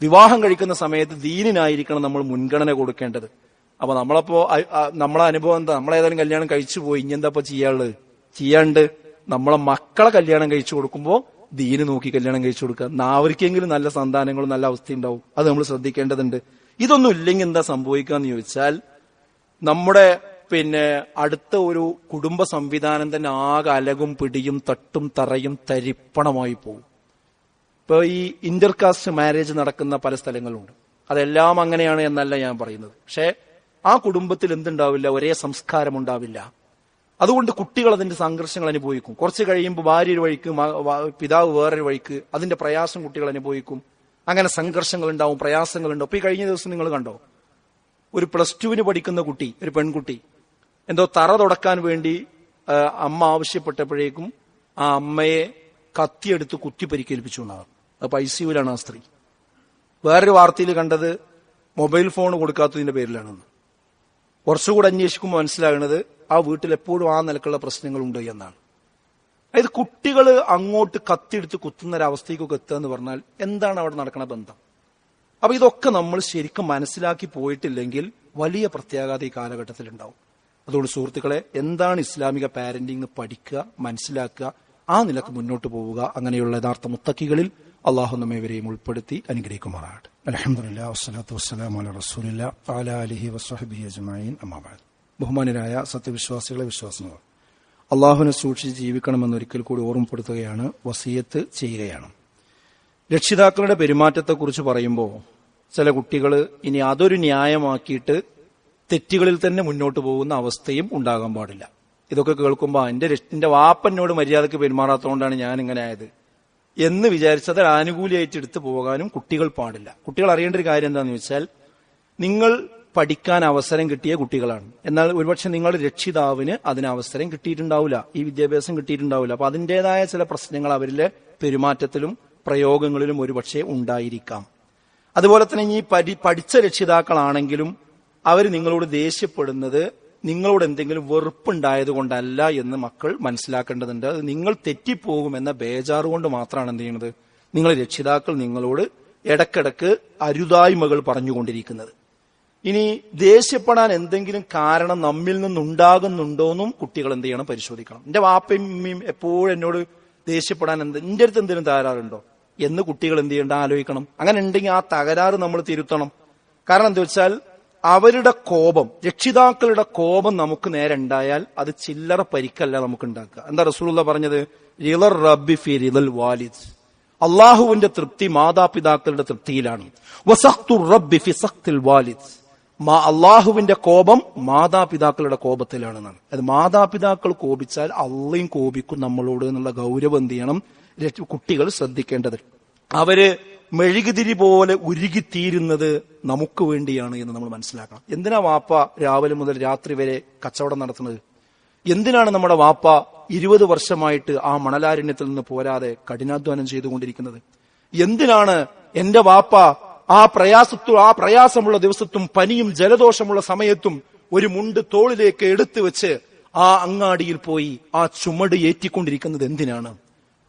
[SPEAKER 1] വിവാഹം കഴിക്കുന്ന സമയത്ത് ദീനിനായിരിക്കണം നമ്മൾ മുൻഗണന കൊടുക്കേണ്ടത്. അപ്പൊ നമ്മളെ അനുഭവം എന്താ, നമ്മളേതായാലും കല്യാണം കഴിച്ചു പോയി, ഇനി എന്താ ചെയ്യാണ്ട് നമ്മളെ മക്കളെ കല്യാണം കഴിച്ചു കൊടുക്കുമ്പോ ദീന് നോക്കി കല്യാണം കഴിച്ചു കൊടുക്കുക. അവർക്കെങ്കിലും നല്ല സന്താനങ്ങളും നല്ല അവസ്ഥ ഉണ്ടാവും. അത് നമ്മൾ ശ്രദ്ധിക്കേണ്ടതുണ്ട്. ഇതൊന്നും ഇല്ലെങ്കിൽ എന്താ സംഭവിക്കാന്ന് ചോദിച്ചാൽ നമ്മുടെ അടുത്ത ഒരു കുടുംബ സംവിധാനം തന്നെ ആകെ അലകും പിടിയും തട്ടും തറയും തരിപ്പണമായി പോകും. ഇപ്പൊ ഈ ഇന്റർകാസ്റ്റ് മാരേജ് നടക്കുന്ന പല സ്ഥലങ്ങളുണ്ട്. അതെല്ലാം അങ്ങനെയാണ് എന്നല്ല ഞാൻ പറയുന്നത്. പക്ഷെ ആ കുടുംബത്തിൽ എന്തുണ്ടാവില്ല, ഒരേ സംസ്കാരം ഉണ്ടാവില്ല. അതുകൊണ്ട് കുട്ടികൾ അതിന്റെ സംഘർഷങ്ങൾ അനുഭവിക്കും. കുറച്ച് കഴിയുമ്പോൾ ഭാര്യ ഒരു വഴിക്ക്, പിതാവ് വേറൊരു വഴിക്ക്, അതിന്റെ പ്രയാസം കുട്ടികൾ അനുഭവിക്കും. അങ്ങനെ സംഘർഷങ്ങൾ ഉണ്ടാവും, പ്രയാസങ്ങൾ ഉണ്ടാവും. ഇപ്പൊ ഈ കഴിഞ്ഞ ദിവസം നിങ്ങൾ കണ്ടോ, ഒരു +2 പഠിക്കുന്ന കുട്ടി, ഒരു പെൺകുട്ടി എന്തോ തറ തുടക്കാൻ വേണ്ടി അമ്മ ആവശ്യപ്പെട്ടപ്പോഴേക്കും ആ അമ്മയെ കത്തിയെടുത്ത് കുത്തി പരിക്കേൽപ്പിച്ചു എന്നാണ്. അത് ICUവിലാണ് ആ സ്ത്രീ. വേറൊരു വാർത്തയിൽ കണ്ടത് മൊബൈൽ ഫോൺ കൊടുക്കാത്തതിന്റെ പേരിലാണെന്ന്. കുറച്ചുകൂടെ അന്വേഷിക്കുമ്പോൾ മനസ്സിലാകുന്നത് ആ വീട്ടിൽ എപ്പോഴും ആ നിലക്കുള്ള പ്രശ്നങ്ങളുണ്ട് എന്നാണ്. അതായത് കുട്ടികൾ അങ്ങോട്ട് കത്തിയെടുത്ത് കുത്തുന്ന ഒരവസ്ഥയ്ക്കൊക്കെ എത്തുക എന്ന് പറഞ്ഞാൽ എന്താണ് അവിടെ നടക്കുന്ന ബന്ധം? അപ്പൊ ഇതൊക്കെ നമ്മൾ ശരിക്കും മനസ്സിലാക്കി പോയിട്ടില്ലെങ്കിൽ വലിയ പ്രത്യാഘാതം ഈ കാലഘട്ടത്തിൽ ഉണ്ടാവും. അതുകൊണ്ട് സുഹൃത്തുക്കളെ, എന്താണ് ഇസ്ലാമിക പാരന്റിംഗ് പഠിക്കുക, മനസ്സിലാക്കുക, ആ നിലക്ക് മുന്നോട്ട് പോവുക. അങ്ങനെയുള്ള യഥാർത്ഥ മുത്തക്കികളിൽ അള്ളാഹു നമ്മേവരെയും ഉൾപ്പെടുത്തി അനുഗ്രഹിക്കുമാറാകട്ടെ. അൽഹംദുലില്ലാഹി വസ്സലാത്തു വസ്സലാമു അലാ റസൂലില്ലാഹി വഅലാ ആലിഹി വസ്വഹ്ബിഹി അജ്മഈൻ. അമ്മാ ബഅദ്. ബഹുമാനരായ സത്യവിശ്വാസികളെ, വിശ്വാസികൾ, അള്ളാഹുവിനെ സൂക്ഷിച്ച് ജീവിക്കണമെന്നൊരിക്കൽ കൂടി ഓർമ്മപ്പെടുത്തുകയാണ്, വസിയത്ത് ചെയ്യുകയാണ്. രക്ഷിതാക്കളുടെ പെരുമാറ്റത്തെക്കുറിച്ച് പറയുമ്പോൾ ചില കുട്ടികൾ ഇനി അതൊരു ന്യായമാക്കിയിട്ട് തെറ്റുകളിൽ തന്നെ മുന്നോട്ട് പോകുന്ന അവസ്ഥയും ഉണ്ടാകാൻ പാടില്ല. ഇതൊക്കെ കേൾക്കുമ്പോൾ എന്റെ വാപ്പനോട് മര്യാദക്ക് പെരുമാറാത്തതുകൊണ്ടാണ് ഞാൻ ഇങ്ങനെ ആയത് എന്ന് വിചാരിച്ചത് ആനുകൂല്യമായിട്ട് എടുത്തു പോകാനും കുട്ടികൾ പാടില്ല. കുട്ടികൾ അറിയേണ്ട ഒരു കാര്യം എന്താണെന്ന് വെച്ചാൽ, നിങ്ങൾ പഠിക്കാൻ അവസരം കിട്ടിയ കുട്ടികളാണ്. എന്നാൽ ഒരുപക്ഷെ നിങ്ങളുടെ രക്ഷിതാവിന് അതിന് അവസരം കിട്ടിയിട്ടുണ്ടാവില്ല, ഈ വിദ്യാഭ്യാസം കിട്ടിയിട്ടുണ്ടാവില്ല. അപ്പൊ അതിൻ്റെതായ ചില പ്രശ്നങ്ങൾ അവരിലെ പെരുമാറ്റത്തിലും പ്രയോഗങ്ങളിലും ഒരുപക്ഷെ ഉണ്ടായിരിക്കാം. അതുപോലെ തന്നെ ഈ പഠിച്ച രക്ഷിതാക്കളാണെങ്കിലും അവർ നിങ്ങളോട് ദേഷ്യപ്പെടുന്നത് നിങ്ങളോട് എന്തെങ്കിലും വെറുപ്പുണ്ടായത് കൊണ്ടല്ല എന്ന് മക്കൾ മനസ്സിലാക്കേണ്ടതുണ്ട്. അത് നിങ്ങൾ തെറ്റിപ്പോകുമെന്ന ബേജാറ് കൊണ്ട് മാത്രമാണ് എന്ത് ചെയ്യുന്നത്, നിങ്ങൾ രക്ഷിതാക്കൾ നിങ്ങളോട് ഇടക്കിടക്ക് അരുതായ്മകൾ പറഞ്ഞുകൊണ്ടിരിക്കുന്നത്. ഇനി ദേഷ്യപ്പെടാൻ എന്തെങ്കിലും കാരണം നമ്മിൽ നിന്നുണ്ടാകുന്നുണ്ടോന്നും കുട്ടികൾ എന്ത് ചെയ്യണം, പരിശോധിക്കണം. എന്റെ വാപ്പയും ഉമ്മയും എപ്പോഴും എന്നോട് ദേഷ്യപ്പെടാൻ എന്റെ അടുത്ത് എന്തെങ്കിലും തകരാറുണ്ടോ എന്ന് കുട്ടികൾ എന്ത് ചെയ്യേണ്ട, ആലോചിക്കണം. അങ്ങനെ ഉണ്ടെങ്കിൽ ആ തകരാറ് നമ്മൾ തിരുത്തണം. കാരണം എന്താ വെച്ചാൽ അവരുടെ കോപം, രക്ഷിതാക്കളുടെ കോപം നമുക്ക് നേരെ ഉണ്ടായാൽ അത് ചില്ലറ പരിക്കല്ല നമുക്ക് ഉണ്ടാക്കുക. എന്താ റസൂലുള്ളാഹി പറഞ്ഞത്, റിളർ റബ്ബി ഫി റിളൽ വാലിദ്, അള്ളാഹുവിന്റെ തൃപ്തി മാതാപിതാക്കളുടെ തൃപ്തിയിലാണ്. വസഖ്തു റബ്ബി ഫി സഖ്തിൽ വാലിദ്, അള്ളാഹുവിന്റെ കോപം മാതാപിതാക്കളുടെ കോപത്തിലാണെന്നാണ്. അത് മാതാപിതാക്കൾ കോപിച്ചാൽ അള്ളയും കോപിക്കും നമ്മളോട് എന്നുള്ള ഗൗരവം എന്ത് ചെയ്യണം, കുട്ടികൾ ശ്രദ്ധിക്കേണ്ടത്. അവര് മെഴുകുതിരി പോലെ ഉരുകിത്തീരുന്നത് നമുക്ക് വേണ്ടിയാണ് എന്ന് നമ്മൾ മനസ്സിലാക്കണം. എന്തിനാ വാപ്പ രാവിലെ മുതൽ രാത്രി വരെ കച്ചവടം നടത്തുന്നത്? എന്തിനാണ് നമ്മുടെ വാപ്പ 20 വർഷമായിട്ട് ആ മണലാരണ്യത്തിൽ നിന്ന് പോരാതെ കഠിനാധ്വാനം ചെയ്തുകൊണ്ടിരിക്കുന്നത്? എന്തിനാണ് എന്റെ വാപ്പ ആ പ്രയാസമുള്ള ദിവസത്തും പനിയും ജലദോഷമുള്ള സമയത്തും ഒരു മുണ്ട് തോളിലേക്ക് എടുത്തു വെച്ച് ആ അങ്ങാടിയിൽ പോയി ആ ചുമട് ഏറ്റിക്കൊണ്ടിരിക്കുന്നത്? എന്തിനാണ്?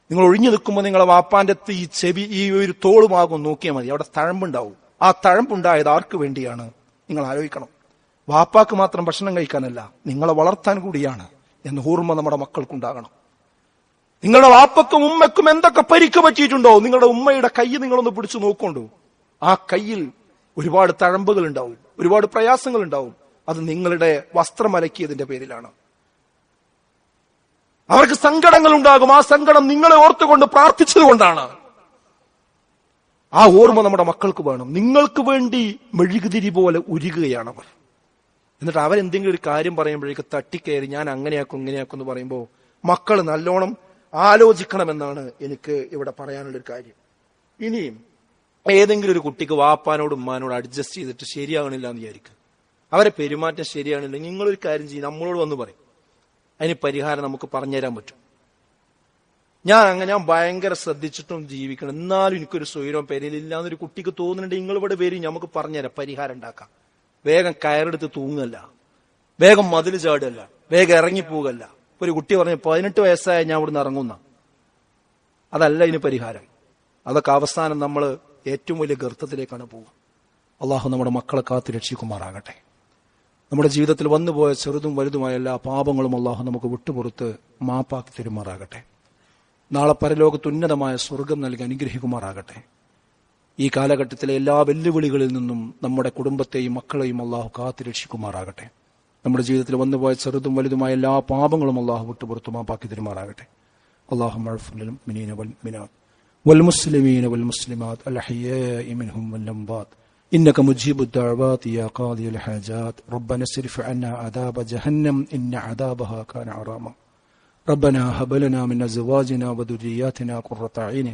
[SPEAKER 1] നിങ്ങൾ ഒഴിഞ്ഞു നിൽക്കുമ്പോൾ നിങ്ങളെ വാപ്പാന്റെ ഈ ചെവി, ഈ ഒരു തോളുമാകും നോക്കിയാൽ മതി, അവിടെ തഴമ്പുണ്ടാവും. ആ തഴമ്പുണ്ടായത് ആർക്ക് വേണ്ടിയാണ് നിങ്ങൾ ആലോചിക്കണം. വാപ്പാക്ക് മാത്രം ഭക്ഷണം കഴിക്കാനല്ല, നിങ്ങളെ വളർത്താൻ കൂടിയാണ് എന്ന് ഓർമ്മ നമ്മുടെ മക്കൾക്കുണ്ടാകണം. നിങ്ങളുടെ വാപ്പക്കും ഉമ്മക്കും എന്തൊക്കെ പരിക്ക് പറ്റിയിട്ടുണ്ടോ, നിങ്ങളുടെ ഉമ്മയുടെ കൈ നിങ്ങളൊന്ന് പിടിച്ചു നോക്കൊണ്ടു. ആ കയ്യിൽ ഒരുപാട് തഴമ്പുകൾ ഉണ്ടാവും, ഒരുപാട് പ്രയാസങ്ങൾ ഉണ്ടാവും. അത് നിങ്ങളുടെ വസ്ത്രം അലക്കിയതിന്റെ പേരിലാണ്. അവർക്ക് സങ്കടങ്ങൾ ഉണ്ടാകും. ആ സങ്കടം നിങ്ങളെ ഓർത്തുകൊണ്ട് പ്രാർത്ഥിച്ചതുകൊണ്ടാണ്. ആ ഓർമ്മ നമ്മുടെ മക്കൾക്ക് വേണം. നിങ്ങൾക്ക് വേണ്ടി മെഴുകുതിരി പോലെ ഉരുകുകയാണ് അവർ. എന്നിട്ട് അവരെന്തെങ്കിലും ഒരു കാര്യം പറയുമ്പോഴേക്ക് തട്ടിക്കയറി ഞാൻ അങ്ങനെയാക്കും ഇങ്ങനെയാക്കും എന്ന് പറയുമ്പോൾ മക്കൾ നല്ലോണം ആലോചിക്കണമെന്നാണ് എനിക്ക് ഇവിടെ പറയാനുള്ളൊരു കാര്യം. ഇനിയും ഏതെങ്കിലും ഒരു കുട്ടിക്ക് വാപ്പാനോട് ഉമ്മാനോട് അഡ്ജസ്റ്റ് ചെയ്തിട്ട് ശരിയാകണില്ല എന്ന് വിചാരിക്കുക. അവരെ പെരുമാറ്റം ശരിയാണില്ലെങ്കിൽ നിങ്ങളൊരു കാര്യം ചെയ്യും, നമ്മളോട് വന്ന് പറയും. അതിന് പരിഹാരം നമുക്ക് പറഞ്ഞുതരാൻ പറ്റും. ഞാൻ ഭയങ്കര ശ്രദ്ധിച്ചിട്ടും ജീവിക്കണം, എന്നാലും എനിക്കൊരു സ്വൈരവും പെരയിലില്ല എന്നൊരു കുട്ടിക്ക് തോന്നുന്നുണ്ട്, നിങ്ങൾ ഇവിടെ വരും, നമുക്ക് പറഞ്ഞുതരാം, പരിഹാരം ഉണ്ടാക്കാം. വേഗം കയറെടുത്ത് തൂങ്ങല്ല, വേഗം മതിൽ ചാടുകയല്ല, വേഗം ഇറങ്ങിപ്പോകല്ല. ഒരു കുട്ടി പറഞ്ഞു 18 വയസ്സായ ഞാൻ ഇവിടുന്ന് ഇറങ്ങുന്ന, അതല്ല ഇതിന് പരിഹാരം. അതൊക്കെ അവസാനം നമ്മൾ ഏറ്റവും വലിയ ഗർത്തത്തിലേക്കാണ് പോകുക. അള്ളാഹു നമ്മുടെ മക്കളെ കാത്ത് രക്ഷിക്കുമാറാകട്ടെ. നമ്മുടെ ജീവിതത്തിൽ വന്നുപോയ ചെറുതും വലുതുമായ എല്ലാ പാപങ്ങളും അള്ളാഹു നമുക്ക് വിട്ടുപുറത്ത് മാപ്പാക്കി തരുമാറാകട്ടെ. നാളെ പരലോകത്ത് ഉന്നതമായ സ്വർഗം നൽകി അനുഗ്രഹിക്കുമാറാകട്ടെ. ഈ കാലഘട്ടത്തിലെ എല്ലാ വെല്ലുവിളികളിൽ നിന്നും നമ്മുടെ കുടുംബത്തെയും മക്കളെയും അള്ളാഹു കാത്ത് രക്ഷിക്കുമാറാകട്ടെ. നമ്മുടെ ജീവിതത്തിൽ വന്നുപോയ ചെറുതും വലുതുമായ എല്ലാ പാപങ്ങളും അള്ളാഹു വിട്ടുപുറത്ത് മാപ്പാക്കി തരുമാറാകട്ടെ. അല്ലാഹുമ്മ ഇഗ്ഫിർ ലിൽ മുഅ്മിനീന വൽ മുഅ്മിനാത്ത് വൽ മുസ്ലിമീന വൽ മുസ്ലിമാത്ത് അൽ അഹ്യാഇ മിൻഹും വൽ അംവാത്ത് إنك مجيب الدعوات يا قاضي الحاجات ربنا اصرف عنا عذاب جهنم إن عذابها كان غراما ربنا هب لنا من أزواجنا وذرياتنا قرة أعين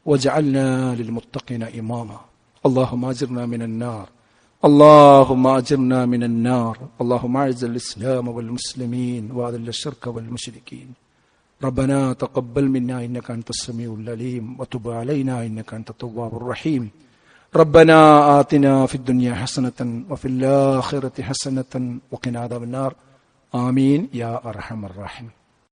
[SPEAKER 1] واجعلنا للمتقين إماما اللهم أجرنا من النار اللهم أجرنا من النار اللهم أعز الإسلام والمسلمين وأذل الشرك والمشركين ربنا تقبل منا إنك أنت السميع العليم وتب علينا إنك أنت التواب الرحيم ربنا آتنا في الدنيا حسنة وفي الآخرة حسنة وقنا عذاب النار آمين يا أرحم الراحمين.